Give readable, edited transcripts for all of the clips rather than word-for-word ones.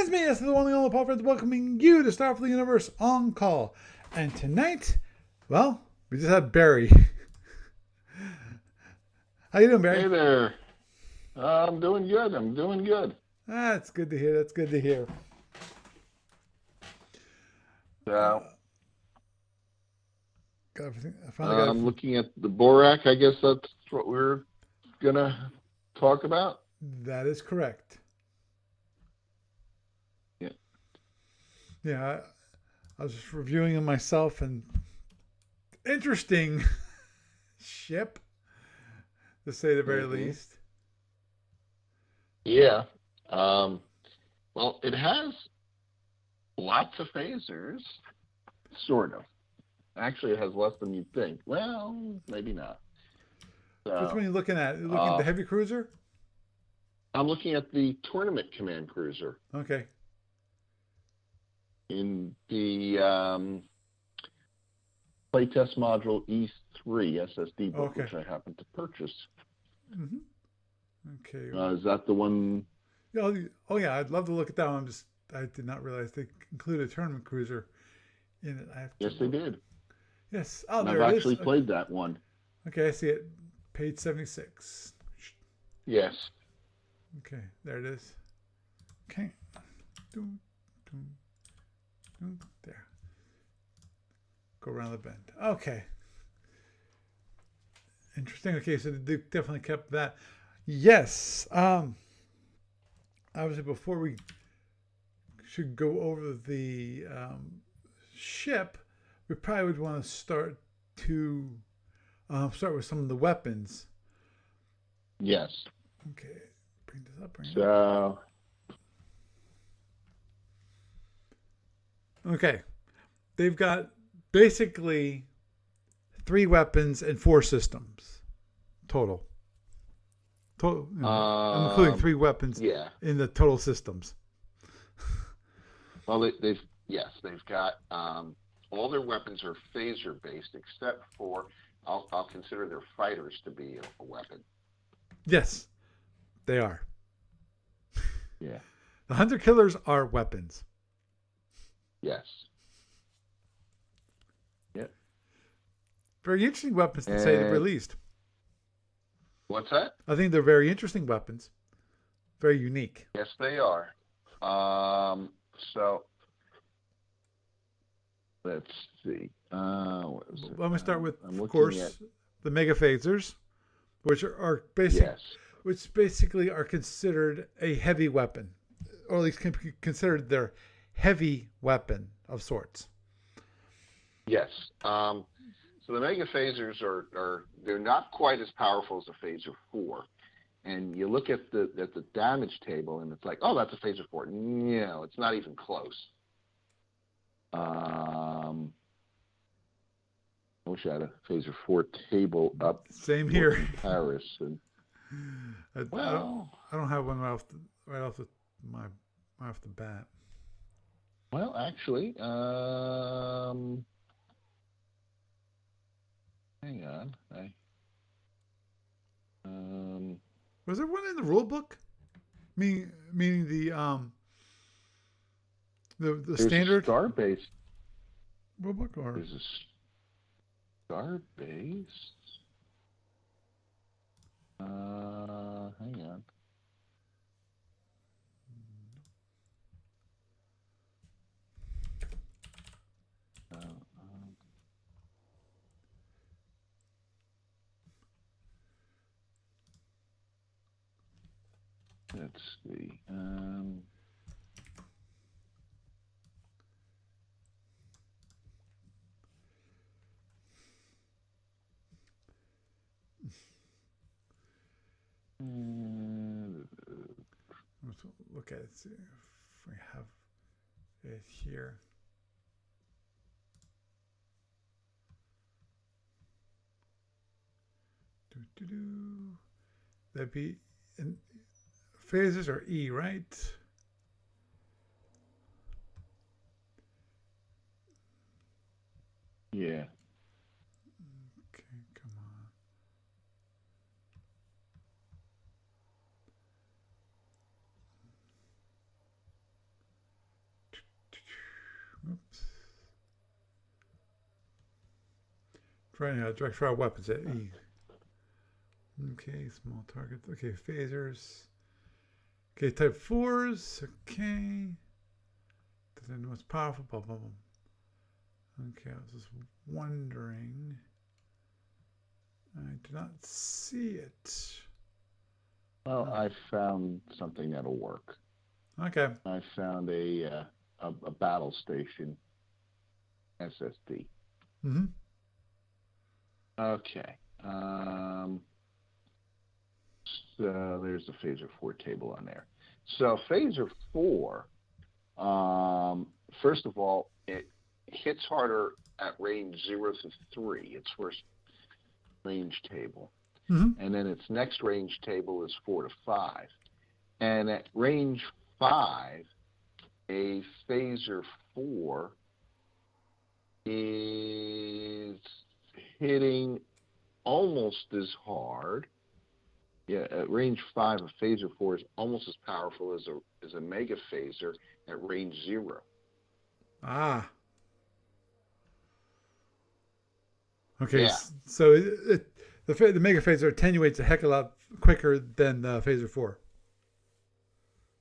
It's me, it's the one and only Paul Friends, welcoming you to Starfleet Universe On Call. And tonight, well, we just have Barry. How you doing, Barry? Hey there. I'm doing good. I'm doing good. That's good to hear. That's good to hear. So, Got everything. I finally got I'm it. looking at the Borak. I guess that's what we're gonna talk about. That is correct. Yeah. Yeah, I was just reviewing it myself, and interesting ship, to say the very hmm least. Yeah. Um, well, it has lots of phasers, sort of. Actually, it has less than you'd think. Well, maybe not. Which one So, are you looking at? You looking at uh, the heavy cruiser? I'm looking at the Tournament Command Cruiser Okay. in the Playtest Module E3 SSD book, Okay. which I happened to purchase. Mm-hmm. Okay. Is that the one? Oh yeah, I'd love to look at that one. I did not realize they included a tournament cruiser in it. I have to Yes, they look. did. Yes. Oh, And I've there it is. actually played that one. Okay, I see it. Page 76. Yes. Okay, there it is. Okay. Doom, doom, doom. There. Go around the bend. Okay. Interesting. Okay, so they definitely kept that. Yes. Obviously, before we should go over the ship, we probably would want to start with some of the weapons. Yes. Okay, bring this up. Bring it up. So, Okay, they've got basically 3 weapons and 4 systems total. Total. I'm including 3 weapons yeah. in the total systems. Well, they've got all their weapons are phaser based, except for I'll consider their fighters to be a weapon. Yes, they are. Yeah. The hunter killers are weapons. Yes. Yep. Very interesting weapons to say they've And released. what's that? I think they're very interesting weapons. Very unique. Yes, they are. So let's see. What is it? Let me start with, I'm of looking at course, the mega phasers, yes. which basically are considered a heavy weapon, or at least can be considered their heavy weapon of sorts. Yes. So the mega phasers are they're not quite as powerful as a phaser 4. And you look at the damage table and it's like, oh, that's a phaser 4. No, it's not even close. I wish I had a phaser 4 table up Same for here. comparison. Well, I don't have one right off the bat. well, actually, hang on. Was there one in the rule book? Meaning the There's a standard star based. rule book, or There's a star based. Hang on. Let's see. let's look at it. See if we have it here. That'd be in phases are E, right? Yeah. Okay, come on. Oops. Direct fire weapons at E. Okay, small target. Okay, phasers. Okay, type 4s. Okay. Then what's powerful? Blah, blah, blah. Okay, I was just wondering. I do not see it. Well, I found something that'll work. Okay. I found a battle station SSD. Mm-hmm. Okay. So there's the Phaser 4 table on there. So Phaser 4, first of all, it hits harder at range 0 to 3, its first range table. Mm-hmm. And then its next range table is 4 to 5. And at range 5, a Phaser 4 is hitting almost as hard. Yeah, at range 5, a Phaser 4 is almost as powerful as a Mega Phaser at range 0. Ah. Okay, Yeah. so the Mega Phaser attenuates a heck of a lot quicker than the Phaser 4.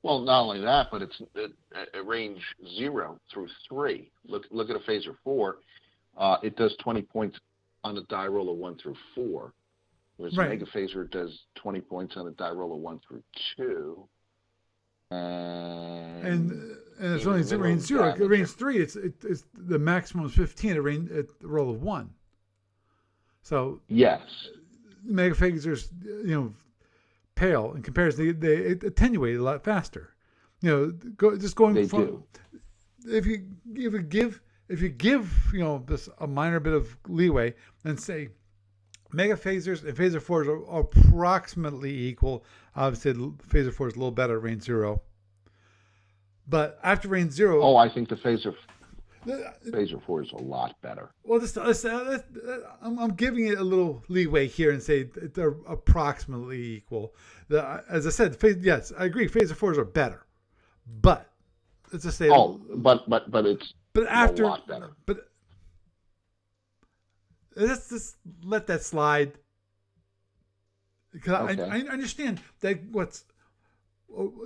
Well, not only that, but it's at range 0 through 3. Look at a Phaser 4. It does 20 points on a die roll of 1 through 4. Whereas Right. Mega Phaser does 20 points on a die roll of 1 through 2. And it's even only the range 0. At minimum range 3, it's the maximum is 15 at the roll of 1. So yes, Mega Phasers, pale in comparison. They attenuate a lot faster. Going they from do. if you give this a minor bit of leeway and say Mega Phasers and Phaser 4s are approximately equal. Obviously, Phaser 4 is a little better at range 0. But after range 0... Oh, I think the Phaser 4 is a lot better. Well, I'm giving it a little leeway here and say they're approximately equal. As I said, yes, I agree. Phaser 4s are better. But, let's just say... Oh, but it's after, a lot better. But let's just let that slide. Because Okay. I understand that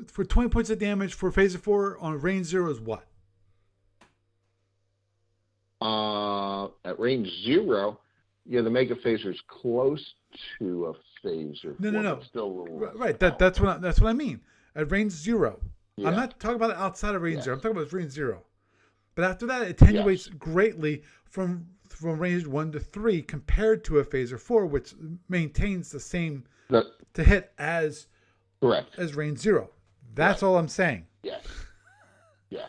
for 20 points of damage for Phaser 4 on range 0 is what? At range 0, the Mega Phaser is close to a Phaser 4. No. But still a little Right. That's what I mean. At range 0. Yeah. I'm not talking about outside of range Yes. 0. I'm talking about range 0. But after that, it attenuates greatly from range 1 to 3 compared to a Phaser 4, which maintains the same to hit as correct as range 0. That's right. all I'm saying. Yes. Yeah.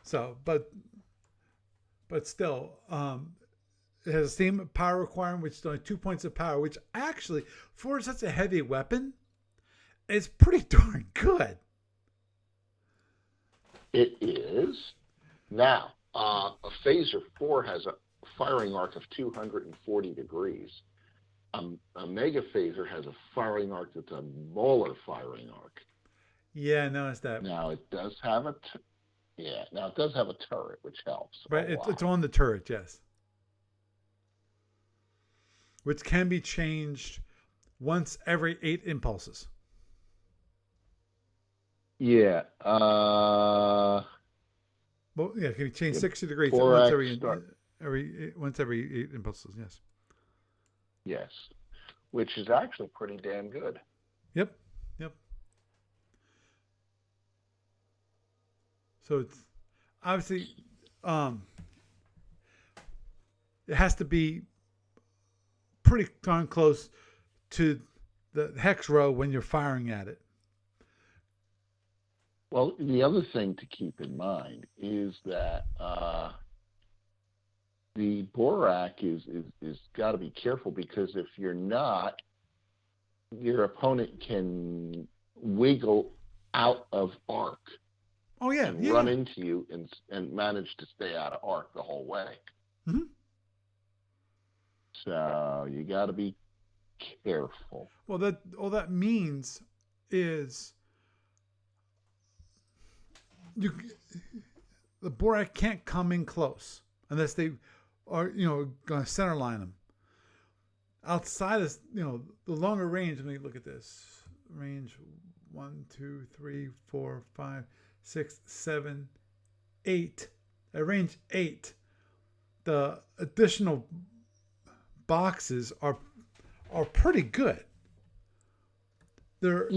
So, but still, it has the same power requirement, which is only 2 points of power, which actually, for such a heavy weapon, is pretty darn good. It is. Now, a Phaser 4 has a firing arc of 240 degrees. A Mega Phaser has a firing arc that's a molar firing arc. Yeah, I noticed that. Now, it does have a turret, which helps. Right, it's on the turret, yes. Which can be changed once every 8 impulses. Yeah. Well, yeah, it can be changed 60 degrees once every 8 impulses. Yes. Yes, which is actually pretty damn good. Yep. So it's obviously it has to be pretty darn close to the hex row when you're firing at it. Well, the other thing to keep in mind is that the Borak is got to be careful, because if you're not, your opponent can wiggle out of arc. Oh yeah, and run into you and manage to stay out of arc the whole way. Mm-hmm. So you got to be careful. Well, all that means is you the Borak can't come in close unless they are going to center line them. Outside of the longer range. Let me look at this range: 1, 2, 3, 4, 5, 6, 7, 8. At range 8, the additional boxes are pretty good. They're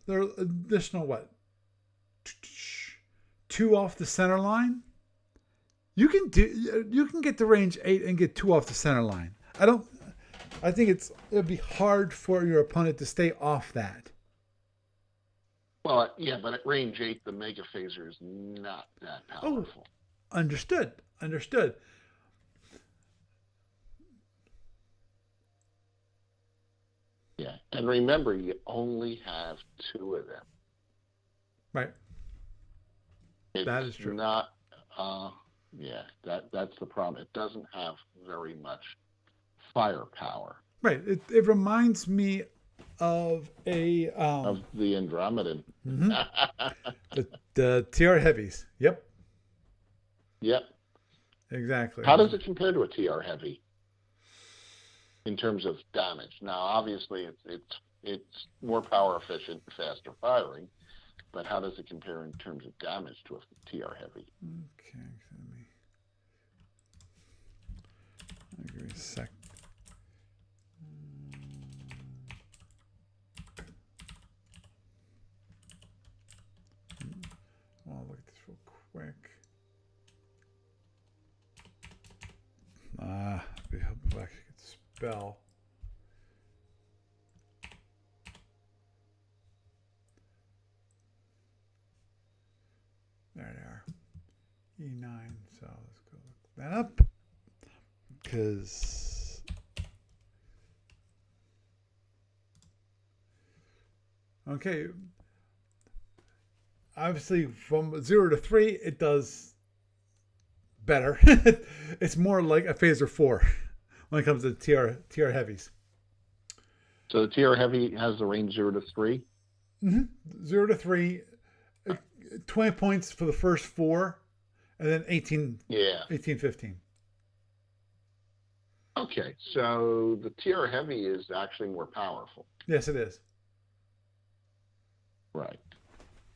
additional what? 2 off the center line. You can get to range 8 and get 2 off the center line. I think it'd be hard for your opponent to stay off that. Well, yeah, but at range 8, the mega phaser is not that powerful. Oh, understood. Yeah, and remember, you only have 2 of them. Right. That is true. Not, that's the problem. It doesn't have very much firepower. Right. It reminds me of of the Andromedan. Mm-hmm. the TR heavies. Yep. Exactly. How does it compare to a TR heavy in terms of damage? Now, obviously, it's more power efficient, faster firing, but how does it compare in terms of damage to a TR heavy? Okay, I'll give you a sec. I'll look at this real quick. It'd be helpful if I actually could spell. There they are. E9. So let's go look that up. Because okay. Obviously, from 0 to 3, it does better. It's more like a phaser 4 when it comes to TR heavies. So the TR heavy has the range 0 to 3? Mm-hmm. 0 to 3, 20 points for the first 4, and then 18, 15. Okay, so the TR heavy is actually more powerful. Yes, it is. Right.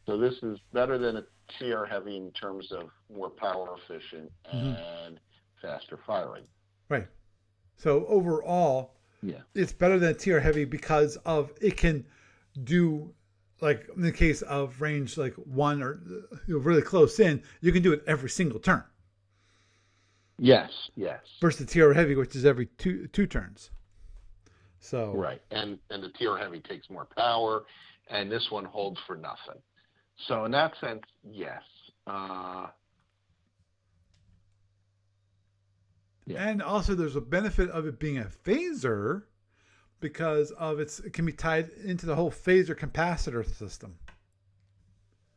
So this is better than a TR heavy in terms of more power efficient and faster firing. Right. So overall, it's better than a TR heavy because of it can do, like in the case of range like 1 or really close in, you can do it every single turn. Yes. Versus the TR heavy, which is every two turns. So right, and the TR heavy takes more power, and this one holds for nothing. So in that sense, yes. And also there's a benefit of it being a phaser because of it can be tied into the whole phaser capacitor system.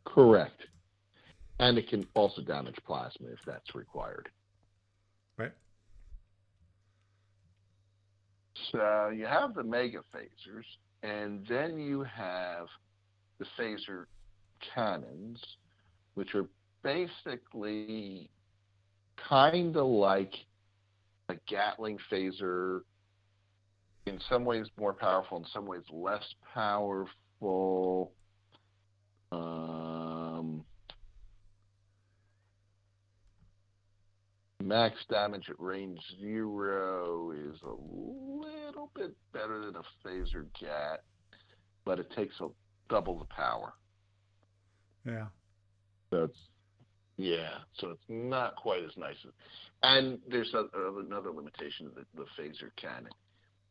Correct. And it can also damage plasma if that's required. Right. So you have the mega phasers, and then you have the phaser cannons, which are basically kind of like a Gatling phaser, in some ways more powerful, in some ways less powerful. Max damage at range 0 is a little bit better than a phaser gat, but it takes double the power. Yeah. So it's not quite as nice. And there's another limitation of the phaser cannon,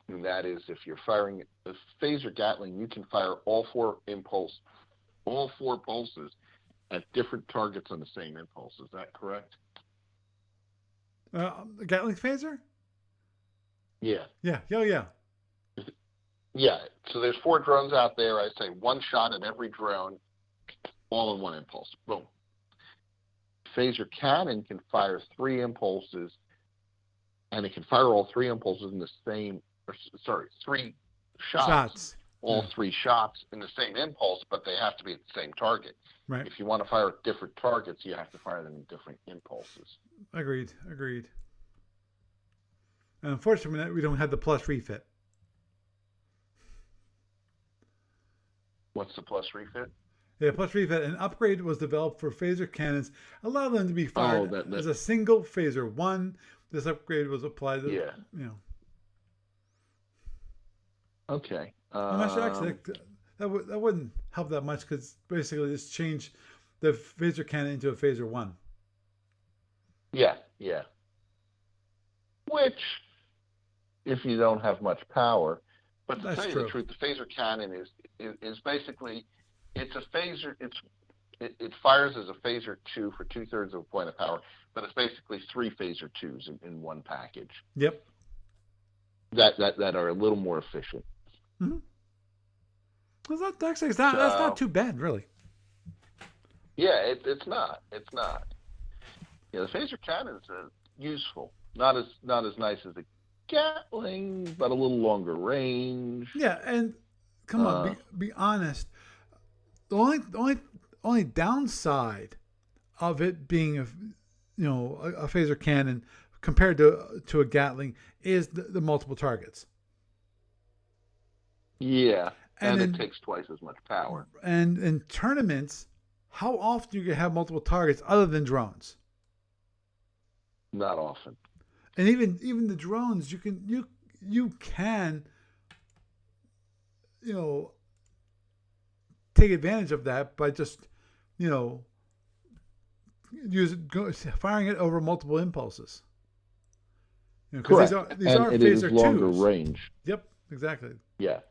and that is if you're firing a phaser Gatling, you can fire all four pulses at different targets on the same impulse. Is that correct? The Gatling phaser? Yeah. Yeah. Oh, yeah. Yeah. So there's 4 drones out there. I say one shot at every drone, all in one impulse. Boom. Phaser cannon can fire 3 impulses, and it can fire all 3 impulses in the same, 3 shots all Yeah. 3 shots in the same impulse, but they have to be at the same target. Right. If you want to fire at different targets, you have to fire them in different impulses. Agreed. And unfortunately, we don't have the plus refit. What's the plus refit? Yeah, plus refit. An upgrade was developed for phaser cannons, allow them to be fired that as a single phaser 1. This upgrade was applied to, yeah. you know. Okay. I'm not sure actually that wouldn't help that much because basically just change the phaser cannon into a phaser 1. Yeah. Which, if you don't have much power, but to tell you the truth, the phaser cannon is basically, it's a phaser. It fires as a phaser 2 for 2/3 of a point of power, but it's basically 3 phaser 2s in one package. Yep. That are a little more efficient. Mm-hmm. Well, that's not too bad, really. Yeah, it's not. Yeah, the phaser cannons are useful. Not as nice as the Gatling, but a little longer range. Yeah, and come on, be honest. The only downside of it being a phaser cannon compared to a Gatling is the multiple targets. Yeah, and it takes twice as much power. And in tournaments, how often do you have multiple targets other than drones? Not often. And even the drones, you can take advantage of that by just firing it over multiple impulses. Correct. These are it phaser is longer 2s. range. Yep, exactly. Yeah.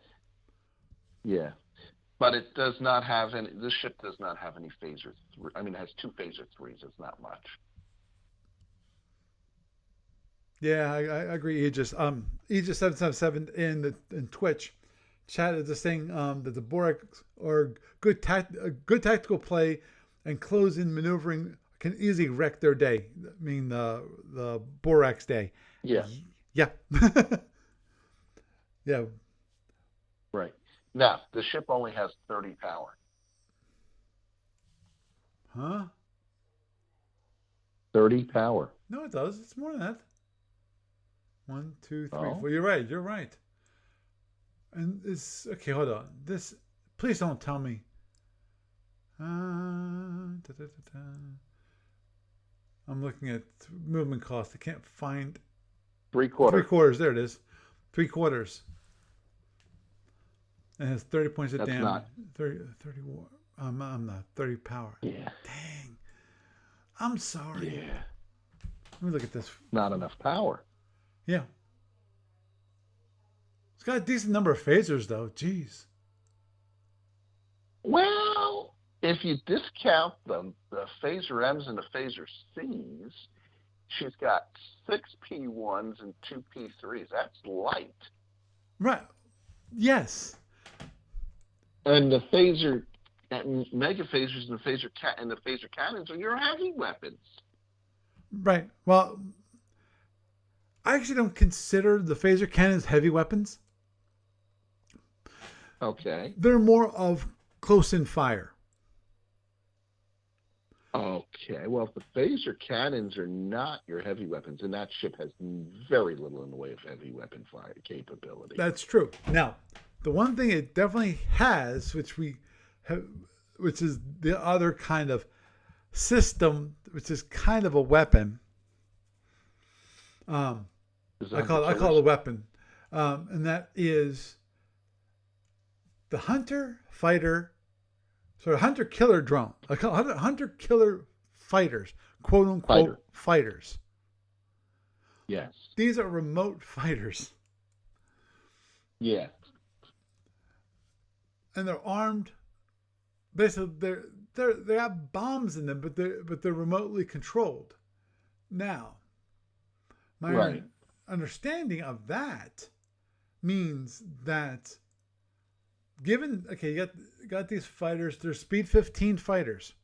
But it does not have any. This ship does not have any phaser. I mean, it has 2 phaser 3s. It's not much. Yeah, I agree. Aegis 777 in Twitch chatted this saying that the Borak or good tactical play and close-in maneuvering can easily wreck their day. I mean the Borak's day. Yeah. Yeah. Yeah. Right. Now, the ship only has 30 power. Huh? 30 power. No, it does. It's more than that. 1, 2, 3, Oh. 4. You're right. And this, okay, hold on. This, please don't tell me. I'm looking at movement cost. I can't find. 3/4. 3/4. There it is. 3/4. And it has 30 points of damage. Not 30. I'm not 30 power. Yeah. Dang. I'm sorry. Yeah. Let me look at this. Not enough power. Yeah. It's got a decent number of phasers, though. Jeez. Well, if you discount the phaser M's and the phaser C's, she's got 6 P1s and 2 P3s. That's light. Right. Yes. And the phaser, mega phasers and the phaser cannons are your heavy weapons. Right. Well, I actually don't consider the phaser cannons heavy weapons. Okay. They're more of close-in fire. Okay. Well, the phaser cannons are not your heavy weapons, and that ship has very little in the way of heavy weapon fire capability. That's true. Now, the one thing it definitely has, which is the other kind of system, which is kind of a weapon. I call it a weapon, and that is the hunter fighter, sort of hunter killer drone. I call it hunter killer fighters, quote unquote fighters. Yes. These are remote fighters. Yeah. And they're armed. Basically, they have bombs in them, but they're remotely controlled. Now, my understanding of that means that you got these fighters. They're Speed 15 fighters.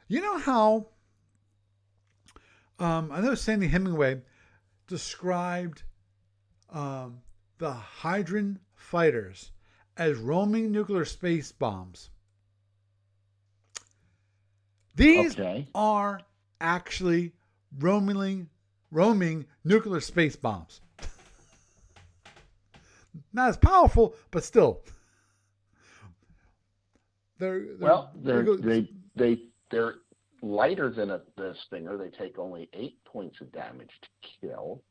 You know how? I know Sandy Hemingway described the Hydran fighters as roaming nuclear space bombs. These are actually roaming nuclear space bombs. Not as powerful, but still. They're lighter than the Stinger. They take only 8 points of damage to kill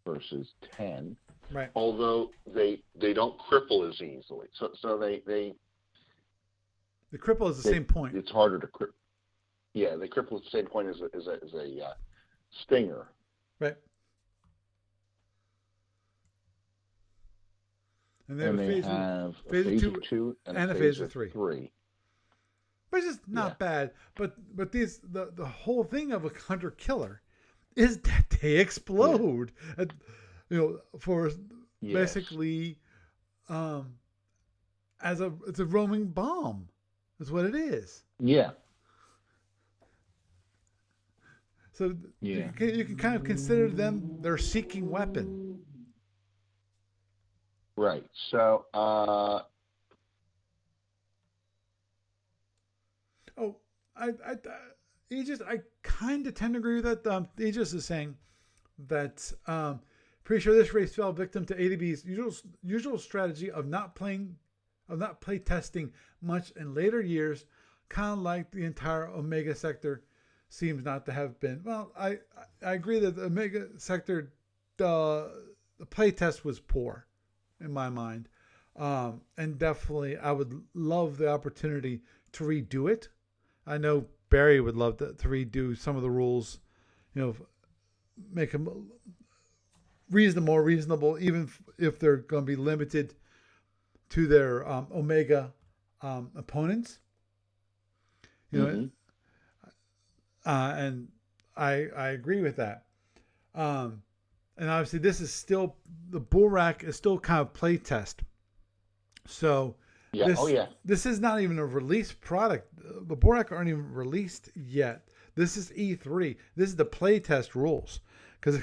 versus 10. Right. Although they don't cripple as easily. So they the cripple is the same point. It's harder to cripple. Yeah, they cripple at the same point as a Stinger. Right. And they have a phaser 2 and a phaser 3. Which is not bad, but these the whole thing of a hunter killer is that they explode. For basically it's a roaming bomb. That's what it is. Yeah. So you can kind of consider them their seeking weapon. Right. So I kind of tend to agree with that. Aegis is saying that pretty sure this race fell victim to ADB's usual strategy of not play testing much in later years, kind of like the entire Omega sector seems not to have been. Well, I agree that the Omega sector the play test was poor in my mind, and definitely I would love the opportunity to redo it. I know Barry would love to redo some of the rules, make them more reasonable, even if they're going to be limited to their Omega opponents. And I agree with that. And obviously, this is still the Borak is still kind of play test. So. This is not even a released product. The Borak aren't even released yet. This is E3. This is the playtest rules. Because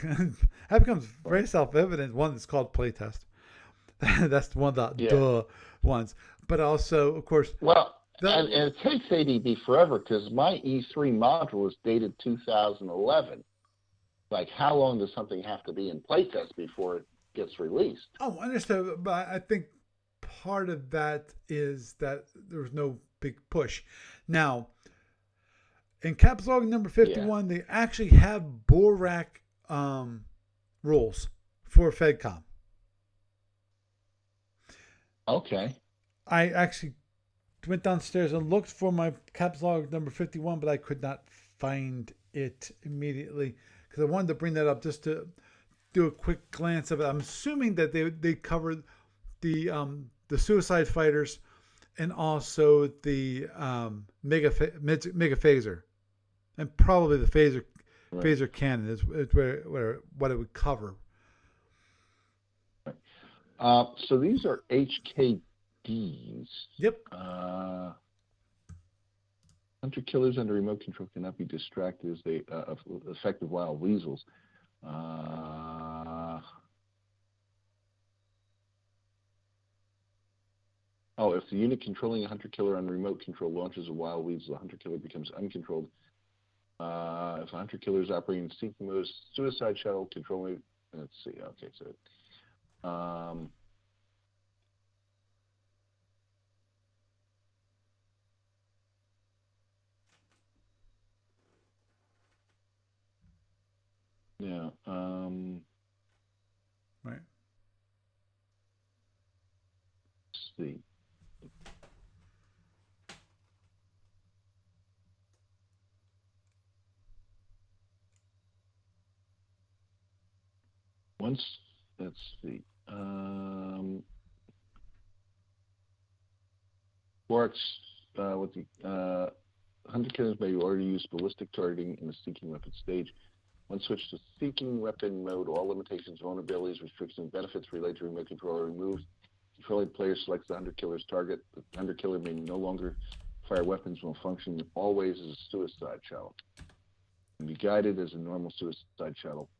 that becomes very self-evident. One that's called playtest. That's one of the ones. But also, of course... Well, and it takes ADB forever because my E3 module is dated 2011. Like, how long does something have to be in playtest before it gets released? Oh, I understand. But I think part of that is that there was no big push. Now, in caps log number 51, they actually have Borak rules for FedCom. Okay. I actually went downstairs and looked for my caps log number 51, but I could not find it immediately because I wanted to bring that up just to do a quick glance of it. I'm assuming that they covered the suicide fighters and also the mega phaser, and probably the phaser cannon is where what it would cover. So these are HKDs. Yep. Hunter killers under remote control cannot be distracted as they effective wild weasels. If the unit controlling a hunter killer on remote control launches a wild weasel, the hunter killer becomes uncontrolled. If a hunter killer is operating in seeking mode, suicide shuttle controlling. Let's see. Okay, so. Yeah. Right. Let's see. Let's see. Borak's with the hunter killers may already use ballistic targeting in the seeking weapon stage. Once switched to seeking weapon mode, all limitations, vulnerabilities, restrictions, and benefits related to remote control are removed. Controlling player selects the hunter killer's target. The hunter killer may no longer fire weapons while functioning always as a suicide shuttle. And be guided as a normal suicide shuttle.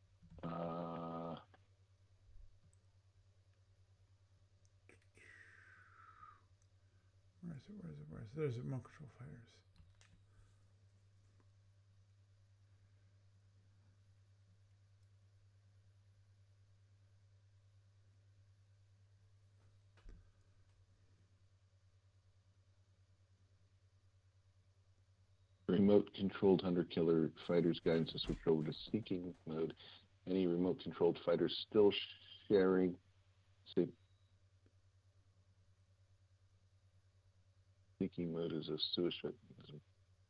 Where is it? There's remote control fighters. Remote-controlled hunter-killer fighters guidance to switch over to seeking mode. Any remote-controlled fighters still sharing seeking mode is a suicide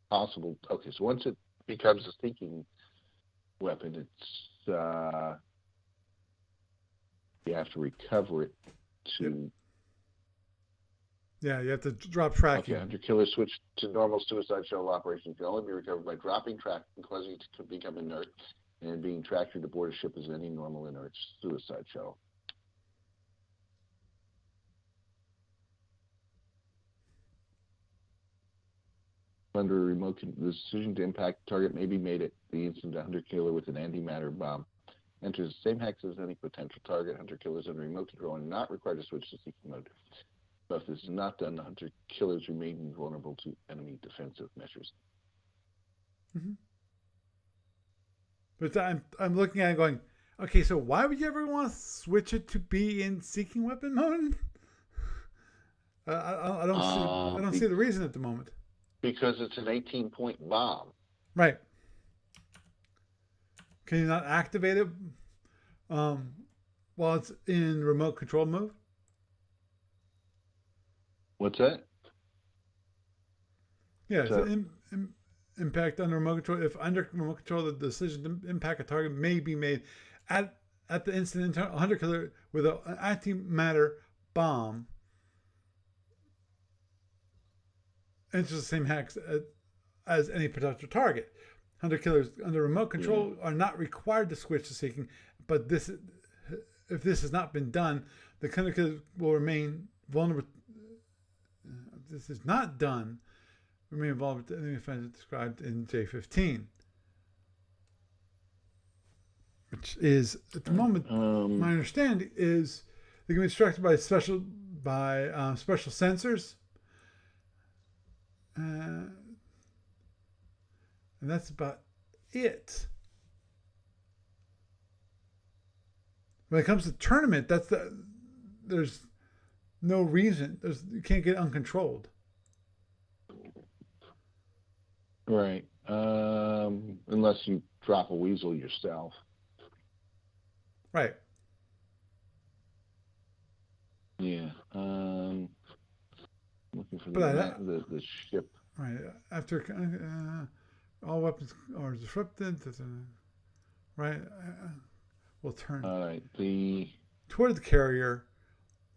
possible. Okay, so once it becomes a seeking weapon, it's you have to recover it to. Yeah, you have to drop tracking. Okay, hunter-killer switch to normal suicide shuttle operation can only be recovered by dropping tracking, causing it to become inert, and being tracked to board a ship as any normal inert suicide shuttle. Under a remote, the decision to impact target may be made at the instant a hunter-killer with an antimatter bomb enters the same hex as any potential target. Hunter-killers under remote control are not required to switch to seeking mode. But if this is not done, the hunter-killers remain vulnerable to enemy defensive measures. Mm-hmm. But I'm looking at it going, okay, so why would you ever want to switch it to be in seeking weapon mode? I don't see the reason at the moment. Because it's an 18-point bomb. Right. Can you not activate it while it's in remote control mode? What's that? Yeah, so impact under remote control. If under remote control, the decision to impact a target may be made at the instant hunter-killer with an antimatter bomb enters the same hex as any potential target. Hunter-killers under remote control are not required to switch to seeking, but if this has not been done, the hunter-killer will remain vulnerable. If this is not done, remain involved with any offense described in J15, which is at the moment my understanding is they can be instructed by special sensors, and that's about it. When it comes to tournament, there's no reason. You can't get uncontrolled. Right. Unless you drop a weasel yourself. Right. Yeah. Looking for the ship. Right. After all weapons are disrupted, right? We'll turn. All right. Toward the carrier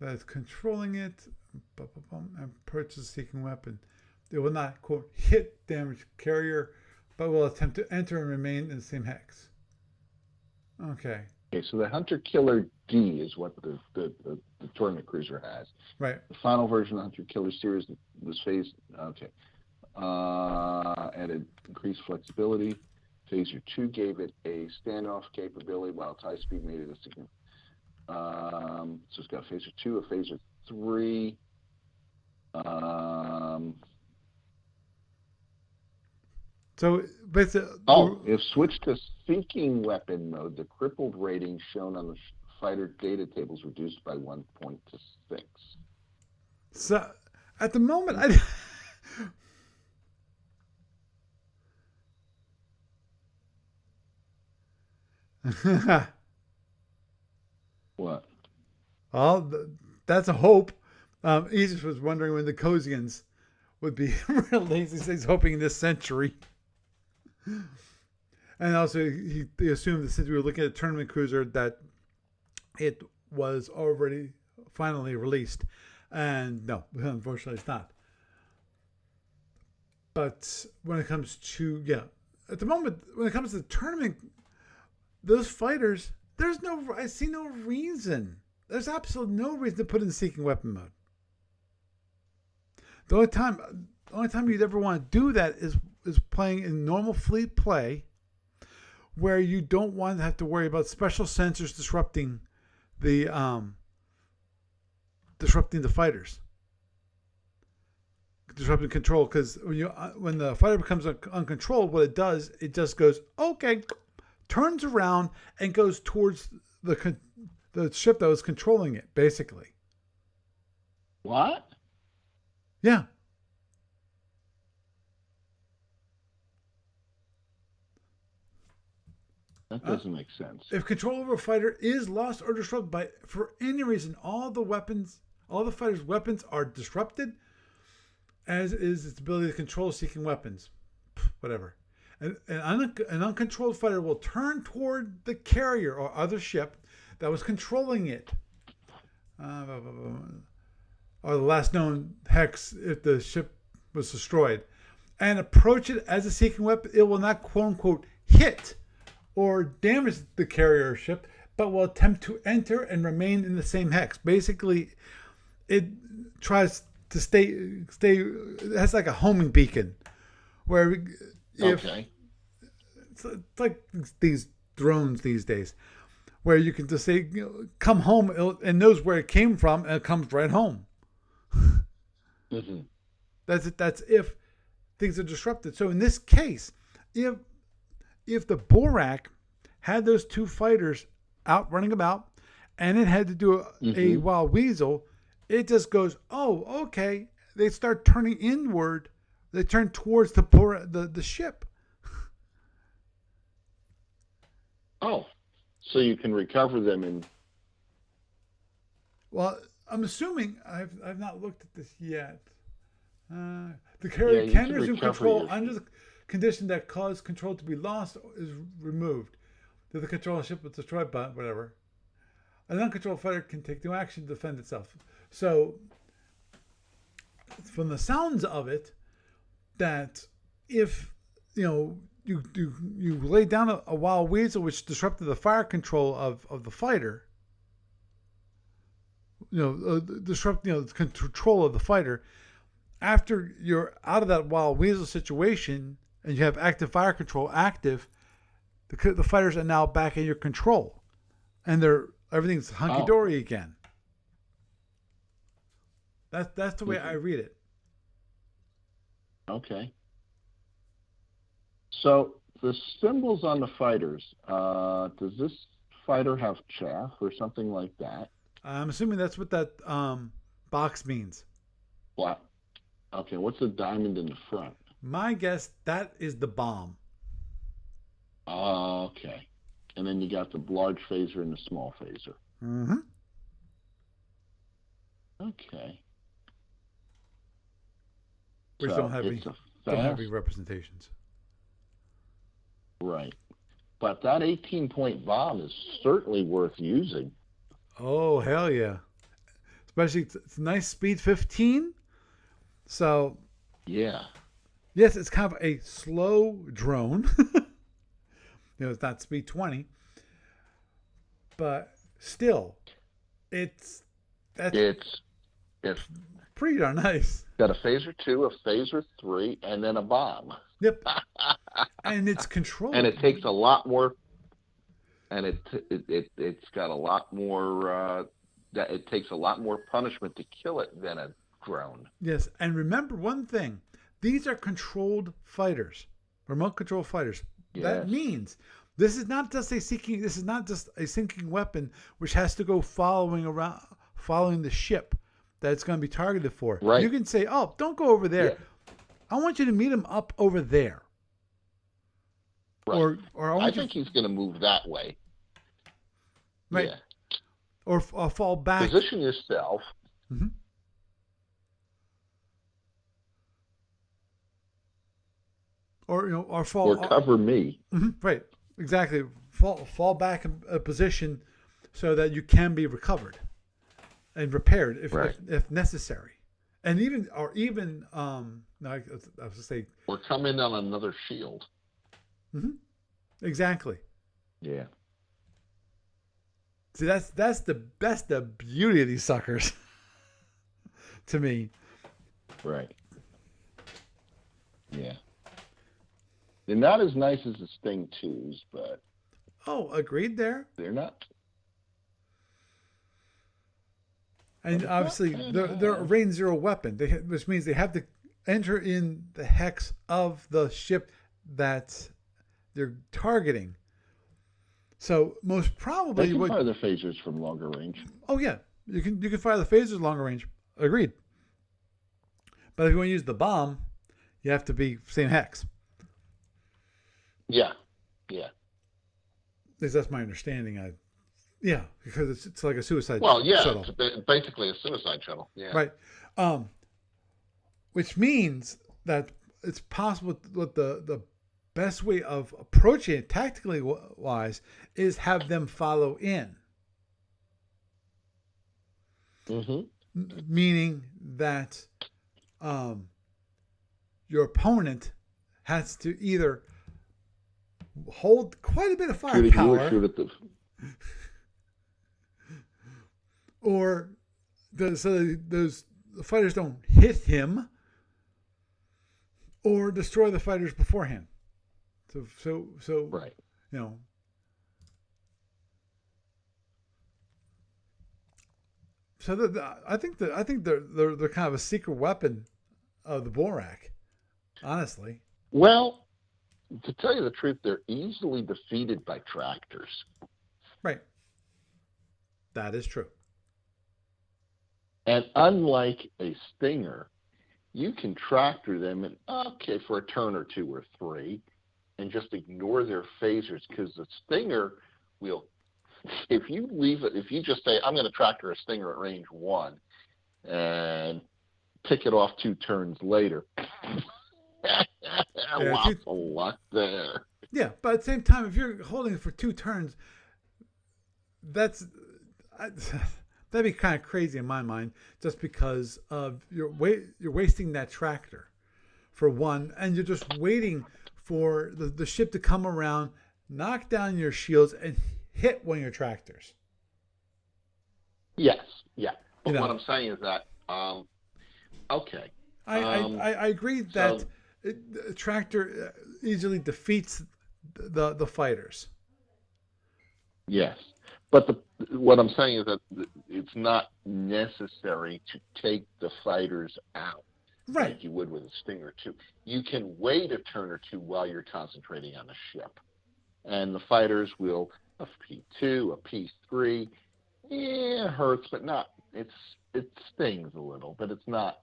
that's controlling it, and purchase a seeking weapon. They will not, quote, hit damaged carrier, but will attempt to enter and remain in the same hex. Okay. Okay, so the Hunter-Killer D is what the tournament cruiser has. Right. The final version of the Hunter-Killer series was phased. Okay. Added increased flexibility. Phaser 2 gave it a standoff capability, while its high speed made it a significant. So it's got Phaser 2, a Phaser 3. So basically, if switched to seeking weapon mode, the crippled rating shown on the fighter data table is reduced by 1 point to 6. So at the moment, What? Well, that's a hope. Aegis was wondering when the Kosians would be released. He's hoping this century. And also, he assumed that since we were looking at a tournament cruiser, that it was already finally released. And no, unfortunately, it's not. But when it comes to, at the moment, when it comes to the tournament, those fighters, I see no reason. There's absolutely no reason to put in seeking weapon mode. The only time you'd ever want to do that is playing in normal fleet play, where you don't want to have to worry about special sensors disrupting the fighters. disrupting control, because when the fighter becomes uncontrolled, what it does, it just goes, okay, turns around and goes towards the ship that was controlling it, basically. What? Yeah. That doesn't make sense. If control over a fighter is lost or disrupted for any reason, all the fighter's weapons are disrupted, as is its ability to control seeking weapons. Whatever. An uncontrolled fighter will turn toward the carrier or other ship that was controlling it. Or the last known hex if the ship was destroyed. And approach it as a seeking weapon. It will not, quote unquote, hit or damage the carrier ship, but will attempt to enter and remain in the same hex. Basically, it tries to stay. It has like a homing beacon, where Okay. It's like these drones these days, where you can just say, "Come home," and knows where it came from, and it comes right home. Mm-hmm. That's if things are disrupted. So in this case, if the Borak had those two fighters out running about, and it had to do a wild weasel, it just goes, oh, okay. They start turning inward. They turn towards the ship. Oh, so you can recover them in. Well, I'm assuming I've not looked at this yet. The carrier can resume control under the condition that caused control to be lost is removed. If the control ship was destroyed, but whatever. An uncontrolled fighter can take no action to defend itself. So, from the sounds of it, that if you lay down a wild weasel which disrupted the fire control of the fighter, disrupt the control of the fighter. After you're out of that wild weasel situation and you have active fire control active, the fighters are now back in your control, and everything's hunky dory again. That's the way I read it. Okay. So the symbols on the fighters, does this fighter have chaff or something like that? I'm assuming that's what that box means. What? Okay, what's the diamond in the front? My guess, that is the bomb. Okay. And then you got the large phaser and the small phaser. Mm-hmm. Okay. Which So don't have any representations. Right. But that 18-point bomb is certainly worth using. Oh, hell yeah. Especially, it's a nice speed 15. So, yeah. Yes, it's kind of a slow drone. It's not speed 20. But still, it's pretty darn nice. Got a phaser 2, a phaser 3, and then a bomb. Yep. And it's controlled. And it takes a lot more. And it's got a lot more. It takes a lot more punishment to kill it than a drone. Yes, and remember one thing: these are controlled fighters, remote control fighters. Yes. That means this is not just a sinking weapon which has to go following the ship that it's going to be targeted for. Right. You can say, "Oh, don't go over there. Yeah. I want you to meet him up over there." Right. Or I think he's going to move that way. Right. Yeah. Or fall back. Position yourself. Mm-hmm. Or fall. Or cover me. Mm-hmm, right. Exactly. Fall back in a position so that you can be recovered and repaired if necessary. And even I was to say. Or come in on another shield. Mm-hmm. Exactly. Yeah. See, that's the beauty of these suckers. To me. Right. Yeah. They're not as nice as the Sting 2s, but. Oh, agreed there. They're not. And obviously, they're a range 0 weapon, which means they have to enter in the hex of the ship that they're targeting. So most They probably can what? fire their phasers from longer range. Oh yeah, you can fire the phasers longer range. Agreed. But if you want to use the bomb, you have to be same hex. Yeah, yeah. At least that's my understanding. Yeah, because it's like a suicide Well, yeah, shuttle. it's basically a suicide shuttle. Yeah. Right. Which means that it's possible what the best way of approaching it tactically wise is have them follow in. Meaning that your opponent has to either hold quite a bit of firepower, Shoot at the. or so those the fighters don't hit him, or destroy the fighters beforehand. So Right. You know. So I think they're kind of a secret weapon of the Borak, honestly. Well, to tell you the truth, they're easily defeated by tractors. Right. That is true. And unlike a Stinger, you can tractor them in, for a turn or two or three and just ignore their phasers, because the Stinger will, if you just say, I'm going to tractor a Stinger at range 1 and pick it off 2 turns later, lots of luck there. Yeah, but at the same time, if you're holding it for 2 turns, that'd be kind of crazy in my mind, just because of you're wasting that tractor for one, and you're just waiting for the ship to come around, knock down your shields, and hit one of your tractors. Yes, yeah. But what I'm saying is that, okay. I agree that a tractor easily defeats the fighters. Yes. But what I'm saying is that it's not necessary to take the fighters out, right, like you would with a Stinger 2. You can wait a turn or two while you're concentrating on the ship. And the fighters will, a P2, a P3, it hurts, but not, it stings a little, but it's not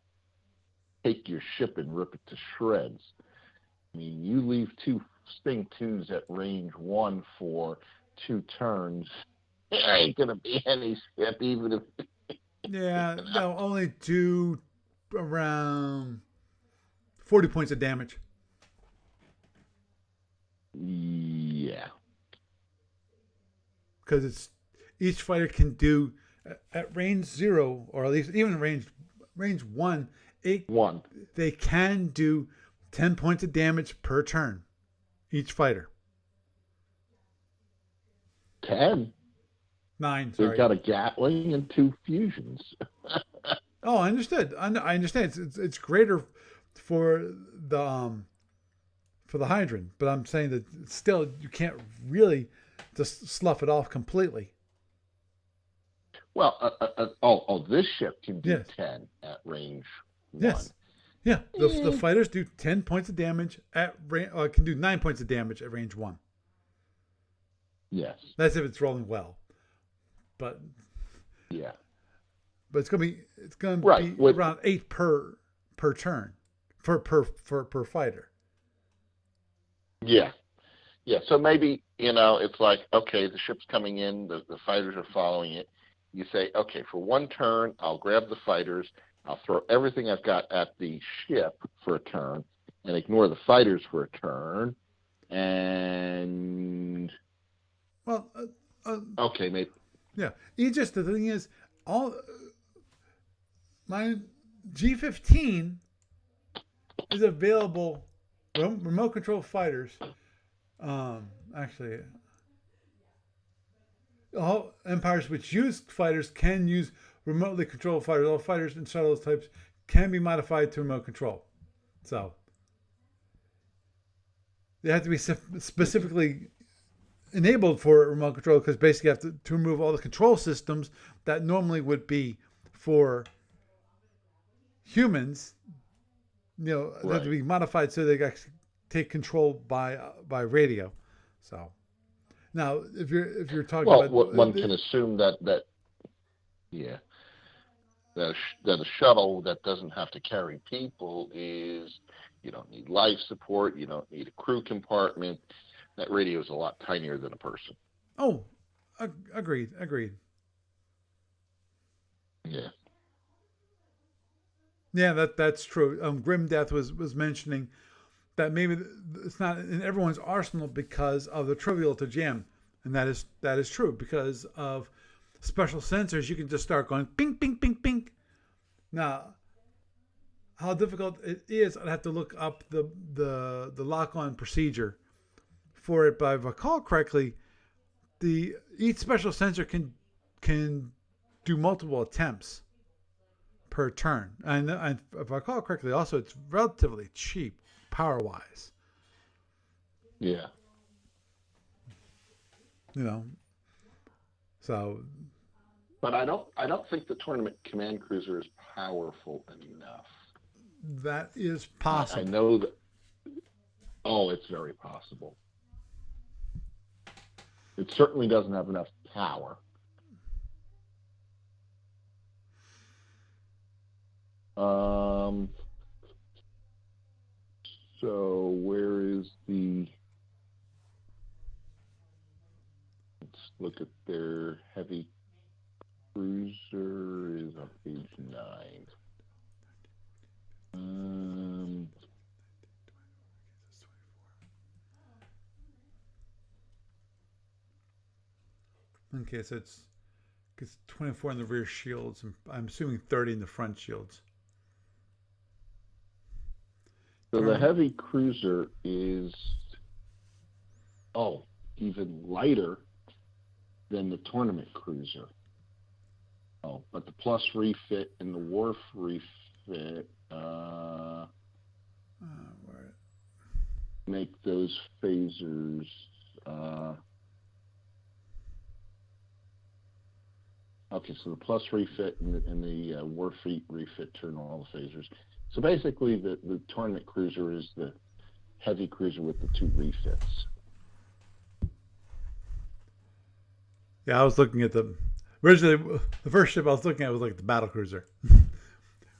take your ship and rip it to shreds. I mean, you leave 2 Sting 2s at range 1 for 2 turns, there ain't going to be any ship, even if... Yeah, they'll only do around 40 points of damage. Yeah. Because each fighter can do, at range 0, or at least even range 1, they can do 10 points of damage per turn, each fighter. 10? 9, sorry. They've got a Gatling and 2 fusions. Oh, I understood. I understand. It's greater for the Hydran, but I'm saying that still you can't really just slough it off completely. Well, this ship can do Yes. 10 at range 1. Yes. Yeah, the fighters do 10 points of damage at range, can do 9 points of damage at range 1. Yes. That's if it's rolling well. But yeah. But it's gonna be Right. Around 8 per turn per fighter. Yeah. Yeah. So maybe, it's like, okay, the ship's coming in, the fighters are following it. You say, okay, for 1 turn, I'll grab the fighters, I'll throw everything I've got at the ship for a turn, and ignore the fighters for a turn, and... Well, okay, maybe. Yeah. Just the thing is, my G15 is available. Remote control fighters. Actually, all empires which use fighters can use remotely controlled fighters. All fighters and shuttles types can be modified to remote control. So they have to be specifically enabled for remote control, because basically you have to remove all the control systems that normally would be for humans. they have to be modified so they actually take control by radio. So now, if you're talking Well, about one can assume that yeah, that a shuttle that doesn't have to carry people is, you don't need life support, you don't need a crew compartment. That radio is a lot tinier than a person. oh, agreed. Yeah. Yeah, that's true. Grim Death was mentioning that maybe it's not in everyone's arsenal because of the trivial to jam, and that is true because of special sensors. You can just start going ping ping ping ping. Now, how difficult it is, I'd have to look up the lock on procedure for it. But if I recall correctly, each special sensor can do multiple attempts per turn. And if I recall correctly, also it's relatively cheap power wise. Yeah. So. But I don't think the tournament command cruiser is powerful enough. That is possible. I know that. Oh, it's very possible. It certainly doesn't have enough power. So where is the? Let's look at their heavy cruiser is on page 9. Okay, so it's 24 in the rear shields, and I'm assuming 30 in the front shields. So the heavy cruiser is even lighter than the tournament cruiser. Oh, but the plus refit and the wharf refit make those phasers okay, so the plus refit and the wharf refit turn all the phasers. So basically the tournament cruiser is the heavy cruiser with the 2 refits. Yeah, I was looking at originally the first ship I was looking at was like the battle cruiser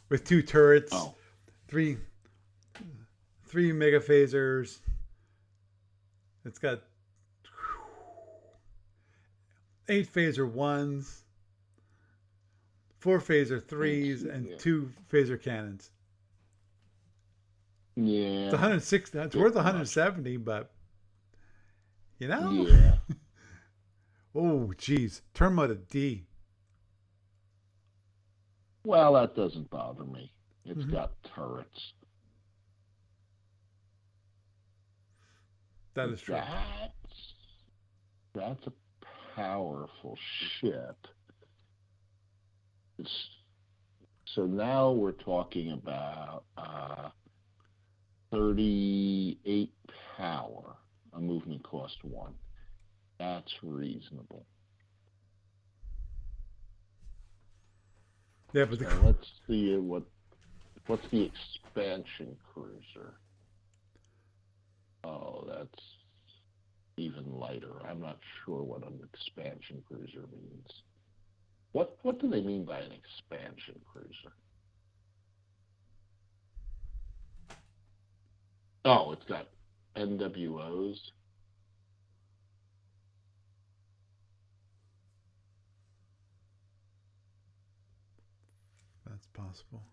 with 2 turrets, 3 mega phasers. It's got 8 phaser 1s, 4 phaser 3s, and 2 phaser cannons. Yeah, it's 160. It's worth 170, but yeah. Oh, geez. Turn mode of D. Well, that doesn't bother me. It's got turrets. That is true. That's a powerful ship. So now we're talking about 38 power, a movement cost 1. That's reasonable. Yeah, but let's see what's the expansion cruiser. Oh, that's even lighter. I'm not sure what an expansion cruiser means. What do they mean by an expansion cruiser? Oh, it's got NWOs. That's possible.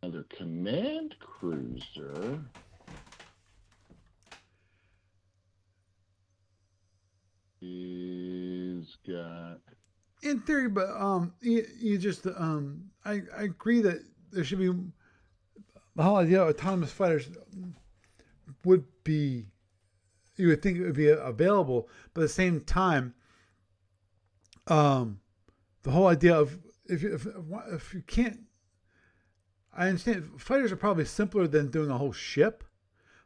Another command cruiser is got. In theory, but you just I agree that there should be the whole idea of autonomous fighters would be, you would think it would be available, but at the same time, the whole idea of if you can't, I understand fighters are probably simpler than doing a whole ship,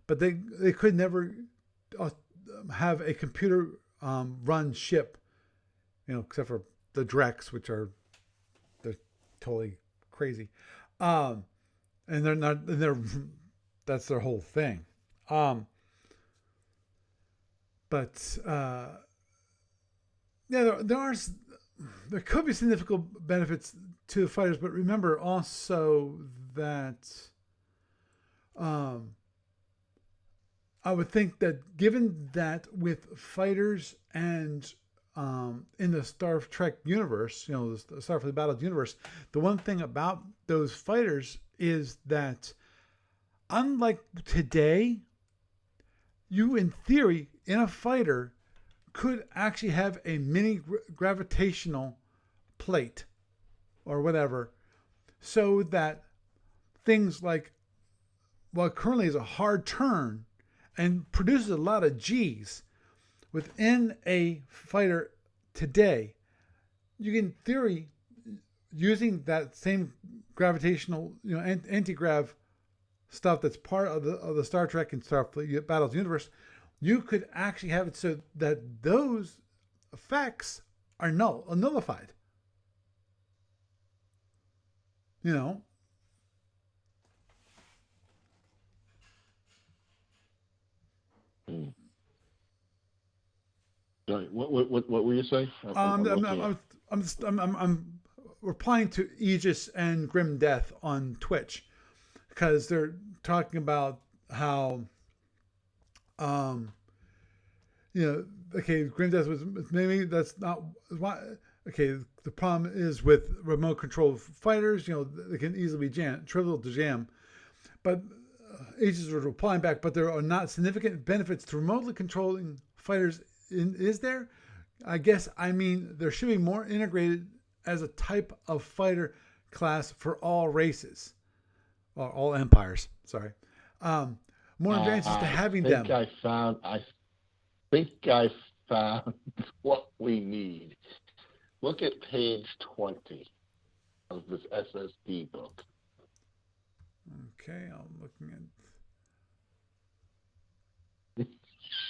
but they could never have a computer run ship, except for the Drex, which they're totally crazy. and they're not. And they're that's their whole thing. Um, but yeah, there could be significant benefits to the fighters, but remember also that um, I would think that given that with fighters and in the Star Trek universe, the Star for the Battle universe, the one thing about those fighters is that unlike today, you in theory in a fighter could actually have a mini gravitational plate or whatever, so that things like what currently is a hard turn and produces a lot of G's within a fighter today, you can, in theory, using that same gravitational, anti-grav stuff that's part of the Star Trek and Star Battles universe, you could actually have it so that those effects are nullified. You know. Sorry, what were you saying? I'm replying to Aegis and Grim Death on Twitch because they're talking about how, okay, Grim Death was maybe that's not why. Okay, the problem is with remote control fighters, they can easily be trivial to jam, but Aegis was replying back, but there are not significant benefits to remotely controlling fighters. Is there? I guess I mean there should be more integrated as a type of fighter class for all races, or all empires. Sorry, more advantages to having them. I think I found what we need. Look at page 20 of this SSD book. Okay, I'm looking at.